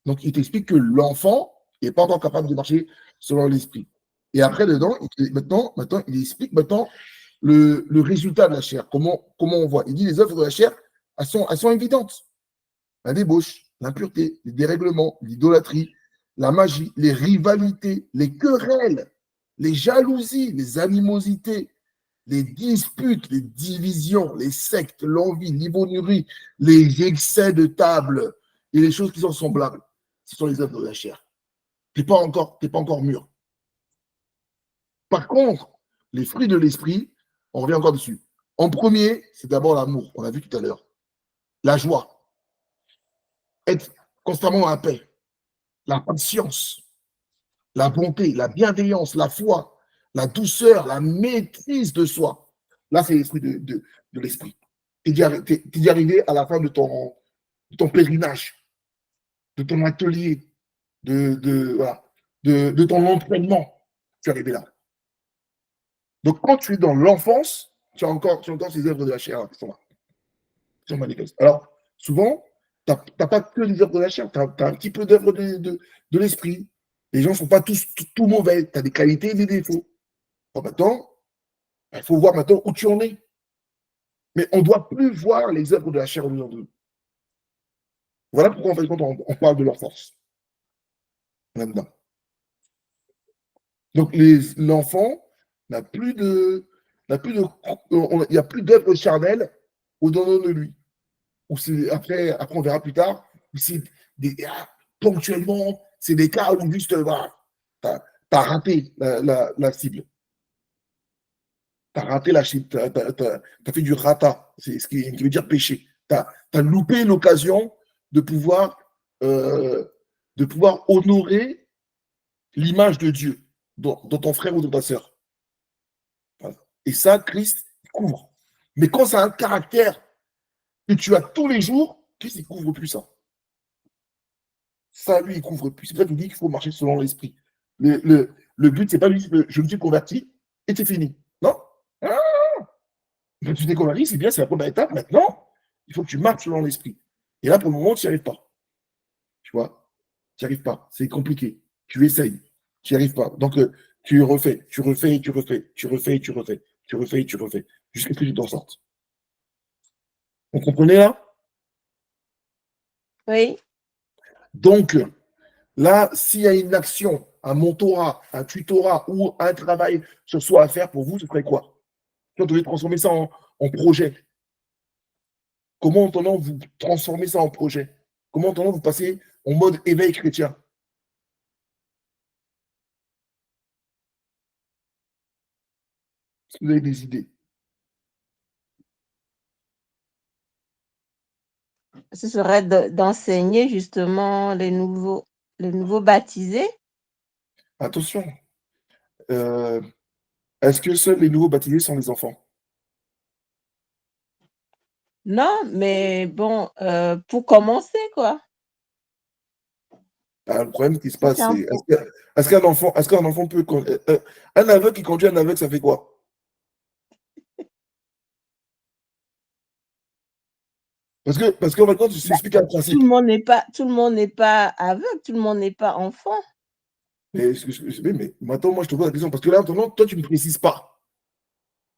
Donc, il t'explique que l'enfant n'est pas encore capable de marcher selon l'esprit. Et après, dedans, maintenant, il explique le résultat de la chair, comment on voit. Il dit les œuvres de la chair, elles sont évidentes. La débauche, l'impureté, les dérèglements, l'idolâtrie, la magie, les rivalités, les querelles, les jalousies, les animosités, les disputes, les divisions, les sectes, l'envie, l'ivrognerie, les excès de table et les choses qui sont semblables. Ce sont les œuvres de la chair. Tu n'es pas encore mûr. Par contre, les fruits de l'esprit, on revient encore dessus. En premier, c'est d'abord l'amour, on l'a vu tout à l'heure. La joie, être constamment en paix, la patience, la bonté, la bienveillance, la foi, la douceur, la maîtrise de soi. Là, c'est les fruits de l'esprit. Tu es arrivé à la fin de ton pèlerinage, de ton atelier, voilà, de ton entraînement. Tu es arrivé là. Donc, quand tu es dans l'enfance, tu as encore ces œuvres de la chair qui sont là. Qui sont manifestes. Alors, souvent, tu n'as pas que les œuvres de la chair, tu as un petit peu d'œuvres de l'esprit. Les gens ne sont pas tous tout mauvais. Tu as des qualités et des défauts. Bon, maintenant, il faut voir maintenant où tu en es. Mais on ne doit plus voir les œuvres de la chair au milieu de nous. Voilà pourquoi, en fait, quand on parle de leur force. Là-dedans. Donc, l'enfant n'a plus de. Il n'y a plus d'œuvre charnelle au-dedans de lui. Ou après, on verra plus tard, c'est ponctuellement, c'est des cas où juste, voilà, tu as raté la cible. Tu as raté la cible, tu as fait du rata, c'est ce qui veut dire péché. Tu as loupé l'occasion de pouvoir honorer l'image de Dieu dans ton frère ou dans ta sœur. Voilà. Et ça, Christ couvre. Mais quand ça a un caractère que tu as tous les jours, Christ ne couvre plus ça. Ça, lui, il couvre plus. C'est pour ça qu'il dit qu'il faut marcher selon l'esprit. Le but, c'est pas lui, je me suis converti et c'est fini. Non. Quand tu t'es converti, c'est bien, c'est la première étape. Maintenant, il faut que tu marches selon l'esprit. Et là, pour le moment, tu n'y arrives pas. tu vois. Tu n'y arrives pas. C'est compliqué. Tu essayes. Tu n'y arrives pas. Donc, tu refais, tu refais, tu refais, tu refais, tu refais, tu refais, tu refais, jusqu'à ce que tu t'en sortes. Vous comprenez là? Oui. Donc, là, s'il y a une action, un mentorat, un tutorat ou un travail sur soi à faire pour vous, ce serait quoi? Vous devez transformer ça en projet. Comment entendons-vous transformer ça en projet? Comment entendons-vous passer en mode éveil chrétien? Est-ce que vous avez des idées? Ce serait d'enseigner justement les nouveaux baptisés. Attention, est-ce que seuls les nouveaux baptisés sont les enfants? Non, mais bon, pour commencer, quoi. Ah, le problème qui se Si passe, c'est un c'est pro- est-ce qu'un enfant peut. Un aveugle qui conduit un aveugle, ça fait quoi? Parce qu'en maintenant, tu Bah, t'expliques un tout principe. le monde n'est pas aveugle, tout le monde n'est pas enfant. Mais maintenant, moi, je te pose la question. Parce que là, maintenant, toi, tu ne me précises pas.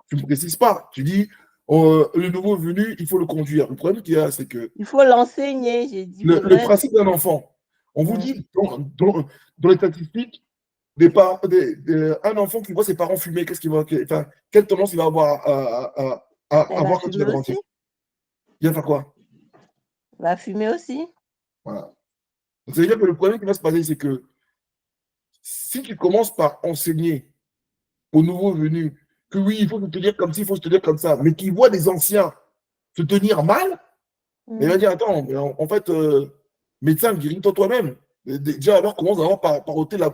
Tu ne me précises pas. Tu dis, le nouveau venu, il faut le conduire. Le problème qu'il y a, c'est que Il faut l'enseigner, j'ai dit le le reste. principe d'un enfant, on vous Mm. dit, dans les statistiques, un enfant qui voit ses parents fumer, enfin, quelle tendance il va avoir à Elle va avoir quand il va fumer grandir? aussi. Il va faire quoi? Elle va fumer aussi. Voilà. Donc, ça veut dire que le problème qui va se passer, c'est que si tu commences par enseigner aux nouveaux venus que oui, il faut se tenir comme ci, il faut se tenir comme ça, mais qu'ils voient des anciens se tenir mal, il va Mm. dire, attends, mais en fait, médecin, guéris-toi toi-même. Déjà, alors, commence d'abord par ôter la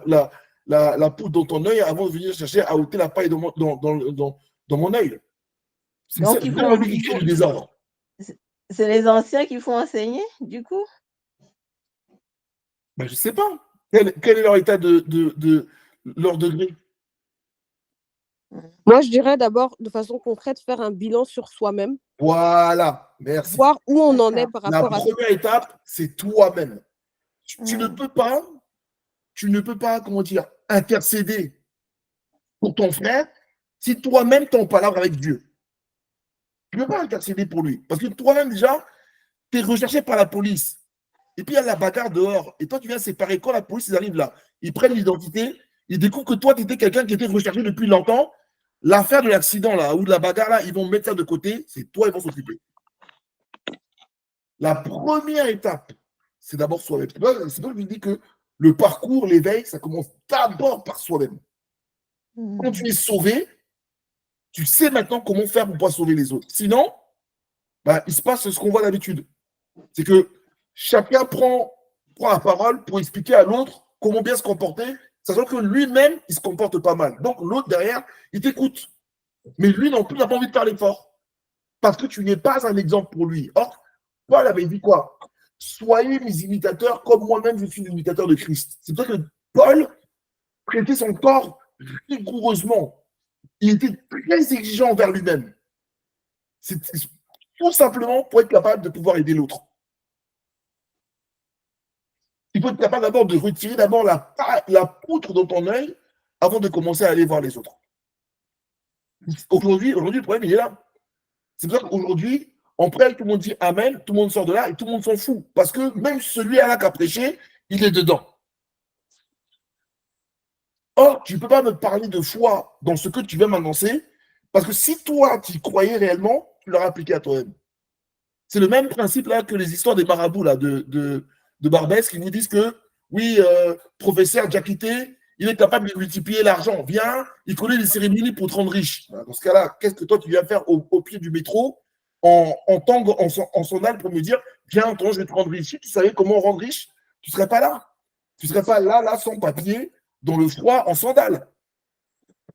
poudre dans ton œil avant de venir chercher à ôter la paille dans mon œil. C'est ça, Donc, c'est vraiment lui qui crée du désordre. c'est les anciens qu'il faut enseigner, du coup. Ben, je ne sais pas. Quel est leur état leur degré? Moi, je dirais d'abord, de façon concrète, faire un bilan sur soi-même, Voilà, merci. voir où on en est D'accord. par La rapport à ça. première étape, c'est toi-même. Tu ne Mm. peux pas, comment dire, intercéder pour ton frère si toi-même tu es en palabre avec Dieu. Tu ne peux pas intercéder pour lui. Parce que toi-même, déjà, tu es recherché par la police. Et puis, il y a la bagarre dehors. Et toi, tu viens séparer. Quand la police ils arrive là, ils prennent l'identité, ils découvrent que toi, tu étais quelqu'un qui était recherché depuis longtemps. L'affaire de l'accident là, ou de la bagarre là, ils vont mettre ça de côté. C'est toi, ils vont s'occuper. La première étape, c'est d'abord soi-même. C'est toi qui dis que le parcours, l'éveil, ça commence d'abord par soi-même. Quand tu es sauvé, tu sais maintenant comment faire pour pouvoir sauver les autres. Sinon, bah, il se passe ce qu'on voit d'habitude. C'est que chacun prend la parole pour expliquer à l'autre comment bien se comporter, sachant que lui-même, il se comporte pas mal. Donc l'autre derrière, il t'écoute. Mais lui non plus n'a pas envie de faire l'effort. Parce que tu n'es pas un exemple pour lui. Or, Paul avait dit quoi? Soyez mes imitateurs comme moi-même je suis l'imitateur de Christ. C'est pour ça que Paul traitait son corps rigoureusement. Il était très exigeant envers lui-même. C'est tout simplement pour être capable de pouvoir aider l'autre. Il faut être capable d'abord de retirer d'abord la poutre dans ton œil avant de commencer à aller voir les autres. Aujourd'hui, le problème, il est là. C'est pour ça qu'aujourd'hui, on prêche, tout le monde dit Amen, tout le monde sort de là et tout le monde s'en fout. Parce que même celui-là qui a prêché, il est dedans. Or, tu ne peux pas me parler de foi dans ce que tu viens m'annoncer, parce que si toi, tu y croyais réellement, tu l'auras appliqué à toi-même. C'est le même principe là que les histoires des marabouts là, de Barbès qui nous disent que oui, professeur Diakité, il est capable de multiplier l'argent. Viens, il connaît les cérémonies pour te rendre riche. Dans ce cas-là, qu'est-ce que toi tu viens faire au pied du métro en sandales pour me dire viens, toi, je vais te rendre riche. Si tu savais comment rendre riche, tu ne serais pas là. Tu ne serais pas là, sans papier, dans le froid, en sandales.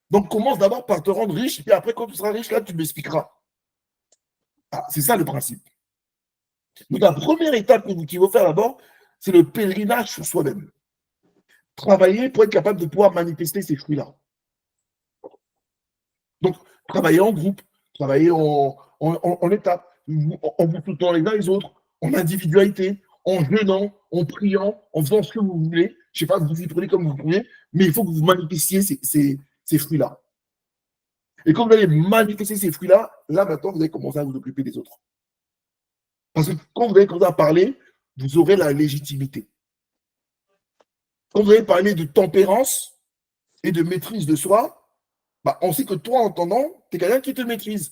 Donc commence d'abord par te rendre riche, et puis après, quand tu seras riche, là, tu m'expliqueras. Ah, c'est ça le principe. Donc, la première étape qu'il faut faire d'abord, c'est le pèlerinage sur soi-même. Travailler pour être capable de pouvoir manifester ces fruits-là. Donc, travailler en groupe, travailler en étape, en vous soutenant les uns les autres, en individualité, en jeûnant, en priant, en faisant ce que vous voulez. Je ne sais pas, vous y prenez comme vous voulez, mais il faut que vous manifestiez ces fruits-là. Et quand vous allez manifester ces fruits-là, là maintenant, vous allez commencer à vous occuper des autres. Parce que quand vous allez commencer à parler, vous aurez la légitimité. Quand vous allez parler de tempérance et de maîtrise de soi, bah, on sait que toi, en entendant, tu es quelqu'un qui te maîtrise.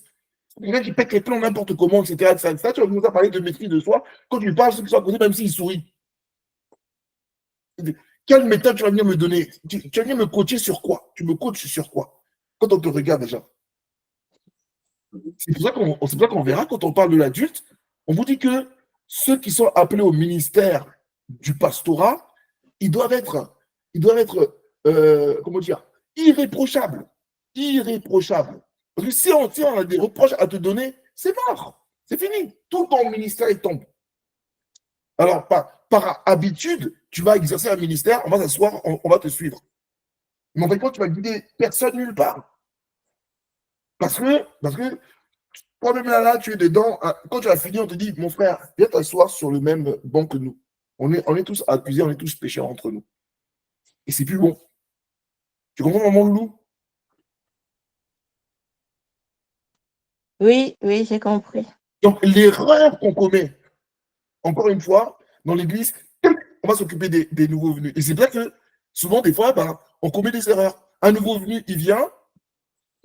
Quelqu'un qui pète les plombs n'importe comment, etc. Ça, tu vas commencer à parler de maîtrise de soi. Quand tu parles, ceux qui sont à côté, même s'ils sourient. Quelle méthode tu vas venir me donner? Tu vas venir me coacher sur quoi? Tu me coaches sur quoi? Quand on te regarde déjà. C'est pour ça qu'on verra quand on parle de l'adulte, on vous dit que ceux qui sont appelés au ministère du pastorat, ils doivent être comment dire, irréprochables. Irréprochables. Parce que si on a des reproches à te donner, c'est mort. C'est fini. Tout ton ministère il tombe. Alors, par habitude, tu vas exercer un ministère, on va s'asseoir, on va te suivre. Mais en fait, quand tu vas guider personne nulle part. Parce que toi-même là, tu es dedans. Quand tu as fini, on te dit, mon frère, viens t'asseoir sur le même banc que nous. On est tous accusés, on est tous pécheurs entre nous. Et c'est plus bon. Tu comprends, maman Loulou? Oui, oui, j'ai compris. Donc, l'erreur qu'on commet, encore une fois, dans l'église, on va s'occuper des nouveaux venus. Et c'est bien que souvent, des fois, on commet des erreurs. Un nouveau venu, il vient,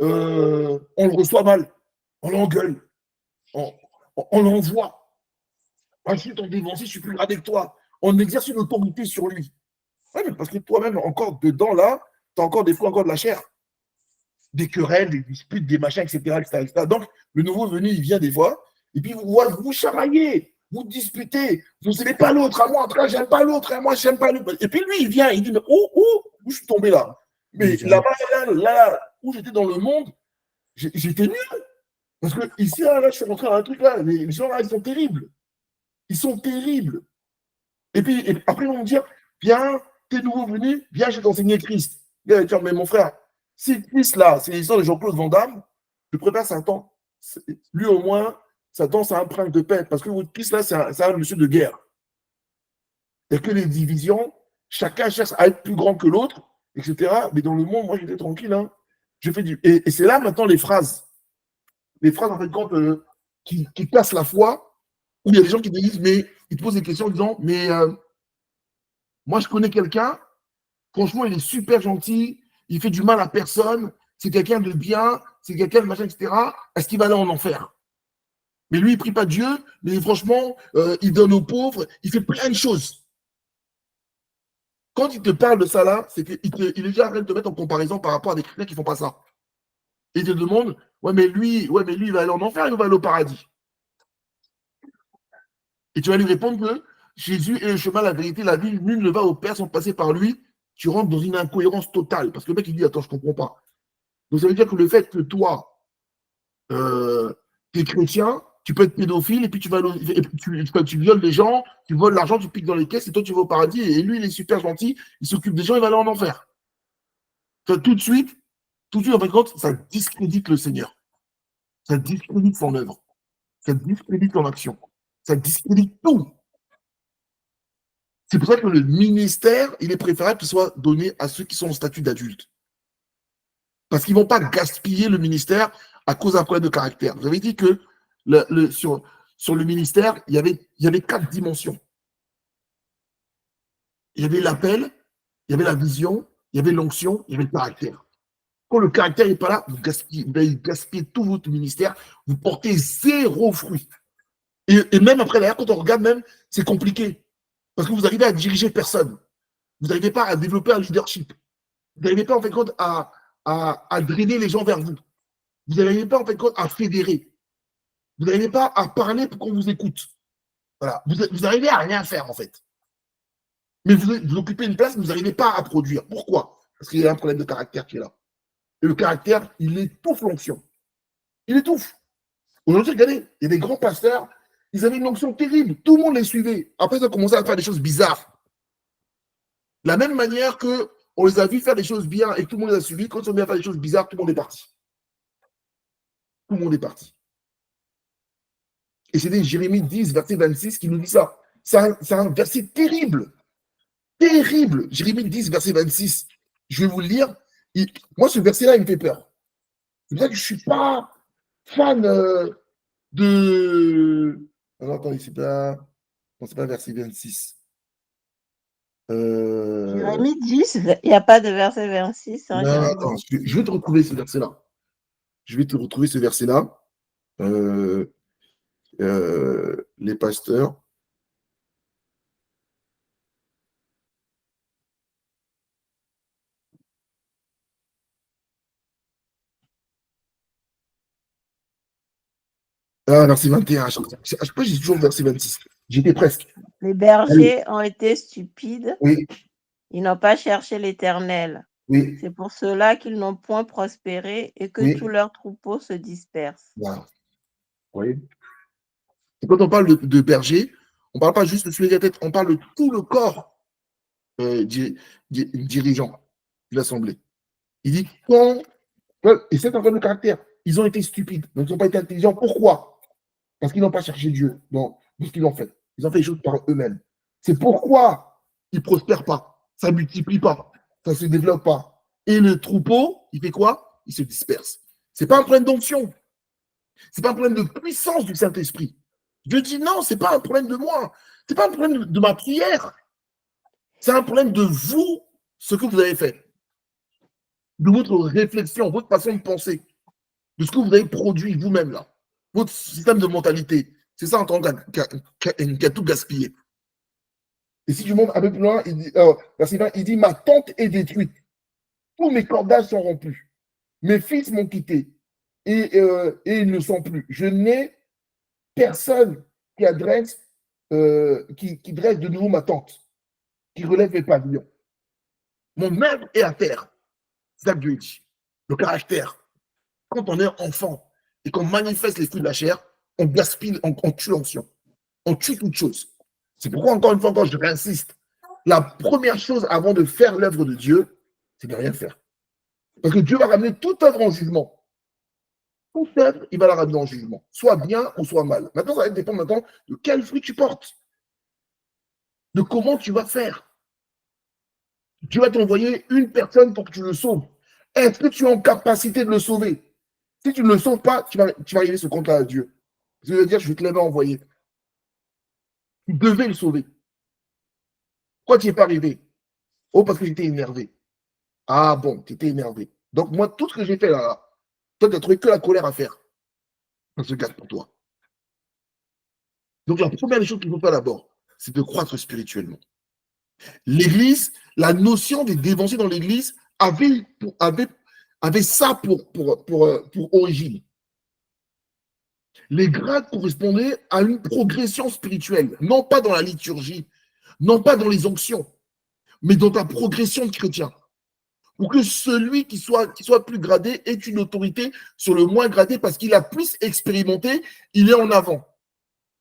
on le reçoit mal, on l'engueule, on l'envoie. Ensuite, on dit, bon, si je suis plus gradé que toi, on exerce une autorité sur lui. Ouais, mais parce que toi-même, encore dedans, là, tu as encore des fois encore de la chair. Des querelles, des disputes, des machins, etc., etc. Donc, le nouveau venu, il vient des fois, et puis vous chamaillez, vous disputez, vous n'aimez pas l'autre, à moi, en tout cas, j'aime pas l'autre, à moi, j'aime pas l'autre. Et puis lui, il vient, il dit, mais où je suis tombé là? Mais là-bas, là, où j'étais dans le monde, j'étais nul. Parce que ici, là, je suis rentré dans un truc là, les gens là, ils sont terribles. Ils sont terribles. Et puis, après, ils vont me dire, viens, t'es nouveau venu, viens, je vais t'enseigner Christ. Mais mon frère, si Christ là, c'est l'histoire de Jean-Claude Van Damme, je préfère Satan. Lui, au moins, Satan, c'est un prince de paix. Parce que Christ là, c'est un monsieur de guerre. Il n'y a que les divisions, chacun cherche à être plus grand que l'autre, etc. Mais dans le monde, moi, j'étais tranquille. Hein. Je fais et c'est là maintenant les phrases. Les phrases, en fait, quand, qui cassent la foi, où il y a des gens qui te disent, mais ils te posent des questions en disant, mais moi, je connais quelqu'un, franchement, il est super gentil, il fait du mal à personne, c'est quelqu'un de bien, c'est quelqu'un de machin, etc. Est-ce qu'il va aller en enfer? Mais lui, il ne prie pas Dieu, mais franchement, il donne aux pauvres, il fait plein de choses. Quand il te parle de ça là, c'est qu'il est déjà en train de te mettre en comparaison par rapport à des chrétiens qui ne font pas ça. Et il te demande, ouais, mais lui, il va aller en enfer, il va aller au paradis. Et tu vas lui répondre que Jésus est le chemin, la vérité, la vie, nul ne va au Père sans passer par lui. Tu rentres dans une incohérence totale. Parce que le mec, il dit, attends, je ne comprends pas. Donc ça veut dire que le fait que toi, tu es chrétien, tu peux être pédophile, et puis tu violes les gens, tu voles l'argent, tu piques dans les caisses, et toi, tu vas au paradis, et lui, il est super gentil, il s'occupe des gens, il va aller en enfer. Tout de suite, en fin de compte, ça discrédite le Seigneur. Ça discrédite son œuvre. Ça discrédite son action. Ça discrédite tout. C'est pour ça que le ministère, il est préférable qu'il soit donné à ceux qui sont en statut d'adulte. Parce qu'ils ne vont pas gaspiller le ministère à cause d'un problème de caractère. Vous avez dit que sur le ministère, il y avait 4 dimensions. Il y avait l'appel, il y avait la vision, il y avait l'onction, il y avait le caractère. Quand le caractère n'est pas là, vous gaspillez tout votre ministère, vous portez 0 fruit. Et même après, d'ailleurs, quand on regarde même, c'est compliqué. Parce que vous arrivez à diriger personne. Vous n'arrivez pas à développer un leadership. Vous n'arrivez pas, en fait, compte, à drainer les gens vers vous. Vous n'arrivez pas, en fait, compte, à fédérer. Vous n'arrivez pas à parler pour qu'on vous écoute. Voilà. Vous n'arrivez à rien faire, en fait. Mais vous occupez une place, vous n'arrivez pas à produire. Pourquoi? Parce qu'il y a un problème de caractère qui est là. Et le caractère, il étouffe l'onction. Il étouffe. Aujourd'hui, regardez, il y a des grands pasteurs, ils avaient une onction terrible. Tout le monde les suivait. Après, ils ont commencé à faire des choses bizarres. De la même manière qu'on les a vus faire des choses bien et que tout le monde les a suivis, quand ils ont bien fait des choses bizarres, tout le monde est parti. Tout le monde est parti. Et c'est Jérémie 10, verset 26, qui nous dit ça. c'est un verset terrible. Terrible. Jérémie 10, verset 26. Je vais vous le lire. Moi, ce verset-là, il me fait peur. C'est vrai que je ne suis pas fan de. Alors, attendez, c'est pas. Non, c'est pas verset 26. Jérémie 10, il n'y a pas de verset 26. Hein, Non, Jérémie attends, 10. je vais te retrouver ce verset-là. Je vais te retrouver ce verset-là. Les pasteurs. Ah, verset 21. Je sais pas, j'ai toujours verset 26. J'étais presque. Les Allez, bergers ont été stupides, oui, ils n'ont pas cherché l'Éternel. oui, C'est pour cela qu'ils n'ont point prospéré et que tous oui. leurs troupeaux se dispersent. Voilà. Vous voyez? Et quand on parle de berger, on ne parle pas juste de soulever la tête, on parle de tout le corps dirigeant de l'Assemblée. Il dit quand, et c'est encore le caractère, ils ont été stupides, donc ils n'ont pas été intelligents. Pourquoi? Parce qu'ils n'ont pas cherché Dieu dans ce qu'ils ont fait. Ils ont fait les choses par eux-mêmes. C'est pourquoi ils ne prospèrent pas, ça ne multiplie pas, ça ne se développe pas. Et le troupeau, il fait quoi? Il se disperse. Ce n'est pas un problème d'onction, ce n'est pas un problème de puissance du Saint-Esprit. Dieu dit non, ce n'est pas un problème de moi, ce n'est pas un problème de ma prière, c'est un problème de vous, ce que vous avez fait, de votre réflexion, votre façon de penser, de ce que vous avez produit vous-même là, votre système de mentalité. C'est ça en tant qu'à tout gaspiller. Et si tu montes un peu plus loin, il dit, verset 20, il dit, ma tente est détruite, tous mes cordages sont rompus, mes fils m'ont quitté et ils ne sont plus. Je n'ai personne qui dresse de nouveau ma tente, qui relève mes pavillons. Mon œuvre est à terre. C'est ça que Dieu dit. Le caractère. Quand on est enfant et qu'on manifeste les fruits de la chair, on gaspille, on tue l'ancien. On tue toute chose. C'est pourquoi, encore une fois, quand je réinsiste, la première chose avant de faire l'œuvre de Dieu, c'est de rien faire. Parce que Dieu va ramener toute œuvre en jugement. Toute œuvre, il va la ramener en jugement. Soit bien ou soit mal. Maintenant, ça va dépendre maintenant de quel fruit tu portes. De comment tu vas faire. Dieu va t'envoyer une personne pour que tu le sauves. Est-ce que tu es en capacité de le sauver? Si tu ne le sauves pas, tu vas arriver ce compte-là à Dieu. Je veux dire, je vais te l'avais envoyé. Tu devais le sauver. Pourquoi tu n'y es pas arrivé? Oh, parce que j'étais énervé. Ah bon, tu étais énervé. Donc moi, tout ce que j'ai fait là, toi, tu n'as trouvé que la colère à faire. On se garde pour toi. Donc la première des choses qu'il faut faire d'abord, c'est de croître spirituellement. L'Église, la notion des dévanciers dans l'Église avait ça pour origine. Les grades correspondaient à une progression spirituelle, non pas dans la liturgie, non pas dans les onctions, mais dans ta progression de chrétien. Pour que celui qui soit plus gradé ait une autorité sur le moins gradé parce qu'il a plus expérimenté, il est en avant.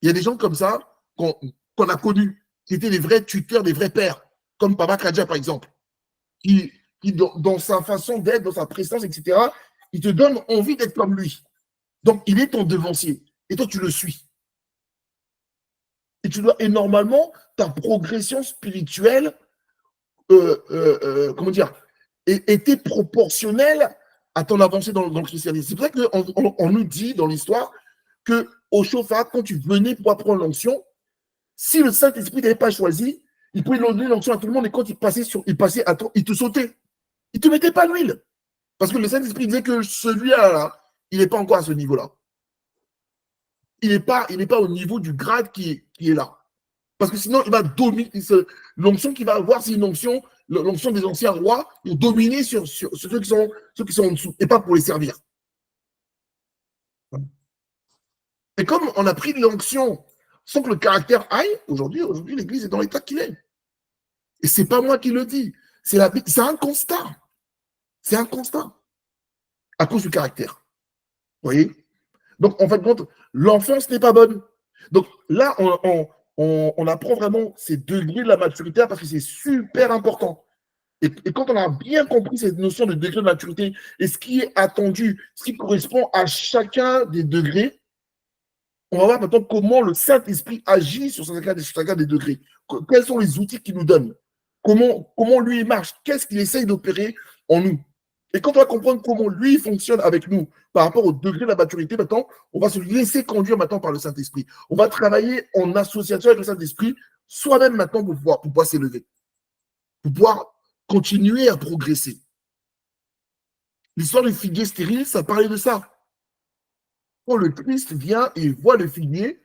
Il y a des gens comme ça qu'on a connus, qui étaient des vrais tuteurs, des vrais pères, comme Papa Kadja par exemple, qui dans sa façon d'être, dans sa présence, etc., il te donne envie d'être comme lui. Donc, il est ton devancier. Et toi, tu le suis. Et normalement, ta progression spirituelle, comment dire, était proportionnelle à ton avancée dans le christianisme. C'est pour ça qu'on nous dit dans l'histoire qu'au chauffard, quand tu venais pour apprendre l'onction, si le Saint-Esprit n'avait pas choisi, il pouvait donner l'onction à tout le monde et quand il passait à toi, il te sautait. Il ne te mettait pas l'huile. Parce que le Saint-Esprit disait que celui-là, il n'est pas encore à ce niveau-là. Il n'est pas au niveau du grade qui est là. Parce que sinon, il va dominer. L'onction qu'il va avoir, c'est une onction, l'onction des anciens rois, pour dominer sur ceux qui sont en dessous, et pas pour les servir. Et comme on a pris de l'onction sans que le caractère aille, aujourd'hui, l'Église est dans l'état qu'il est. Et ce n'est pas moi qui le dis. C'est un constat. C'est un constat. À cause du caractère. Vous voyez? Donc, en fin de compte, l'enfance n'est pas bonne. Donc là, on apprend vraiment ces degrés de la maturité parce que c'est super important. Et quand on a bien compris cette notion de degré de maturité et ce qui est attendu, ce qui correspond à chacun des degrés, On va voir maintenant comment le Saint-Esprit agit sur chacun des degrés. Quels sont les outils qu'il nous donne? Comment lui il marche? Qu'est-ce qu'il essaye d'opérer en nous? Et quand on va comprendre comment lui fonctionne avec nous par rapport au degré de la maturité, maintenant, on va se laisser conduire maintenant par le Saint-Esprit. On va travailler en association avec le Saint-Esprit, soi-même maintenant pour pouvoir s'élever, pour pouvoir continuer à progresser. L'histoire du figuier stérile, ça parlait de ça. Quand le Christ vient et voit le figuier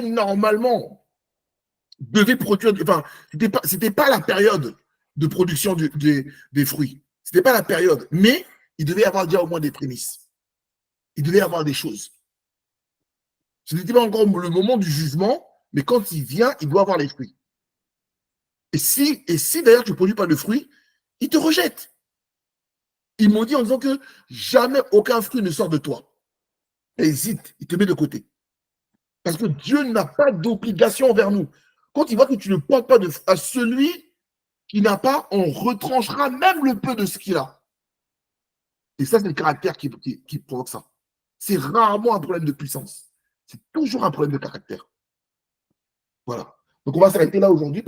normalement devait produire, enfin, c'était pas la période de production des fruits. C'était pas la période, mais il devait y avoir déjà au moins des prémices. Il devait y avoir des choses. Ce n'était pas encore le moment du jugement, mais quand il vient, il doit avoir les fruits. Et si d'ailleurs tu ne produis pas de fruits, il te rejette. Il m'a dit en disant que jamais aucun fruit ne sort de toi. Hésite, il te met de côté. Parce que Dieu n'a pas d'obligation envers nous. Quand il voit que tu ne portes pas à celui qui n'a pas, on retranchera même le peu de ce qu'il a. Et ça, c'est le caractère qui provoque ça. C'est rarement un problème de puissance. C'est toujours un problème de caractère. Voilà. Donc, on va s'arrêter là aujourd'hui.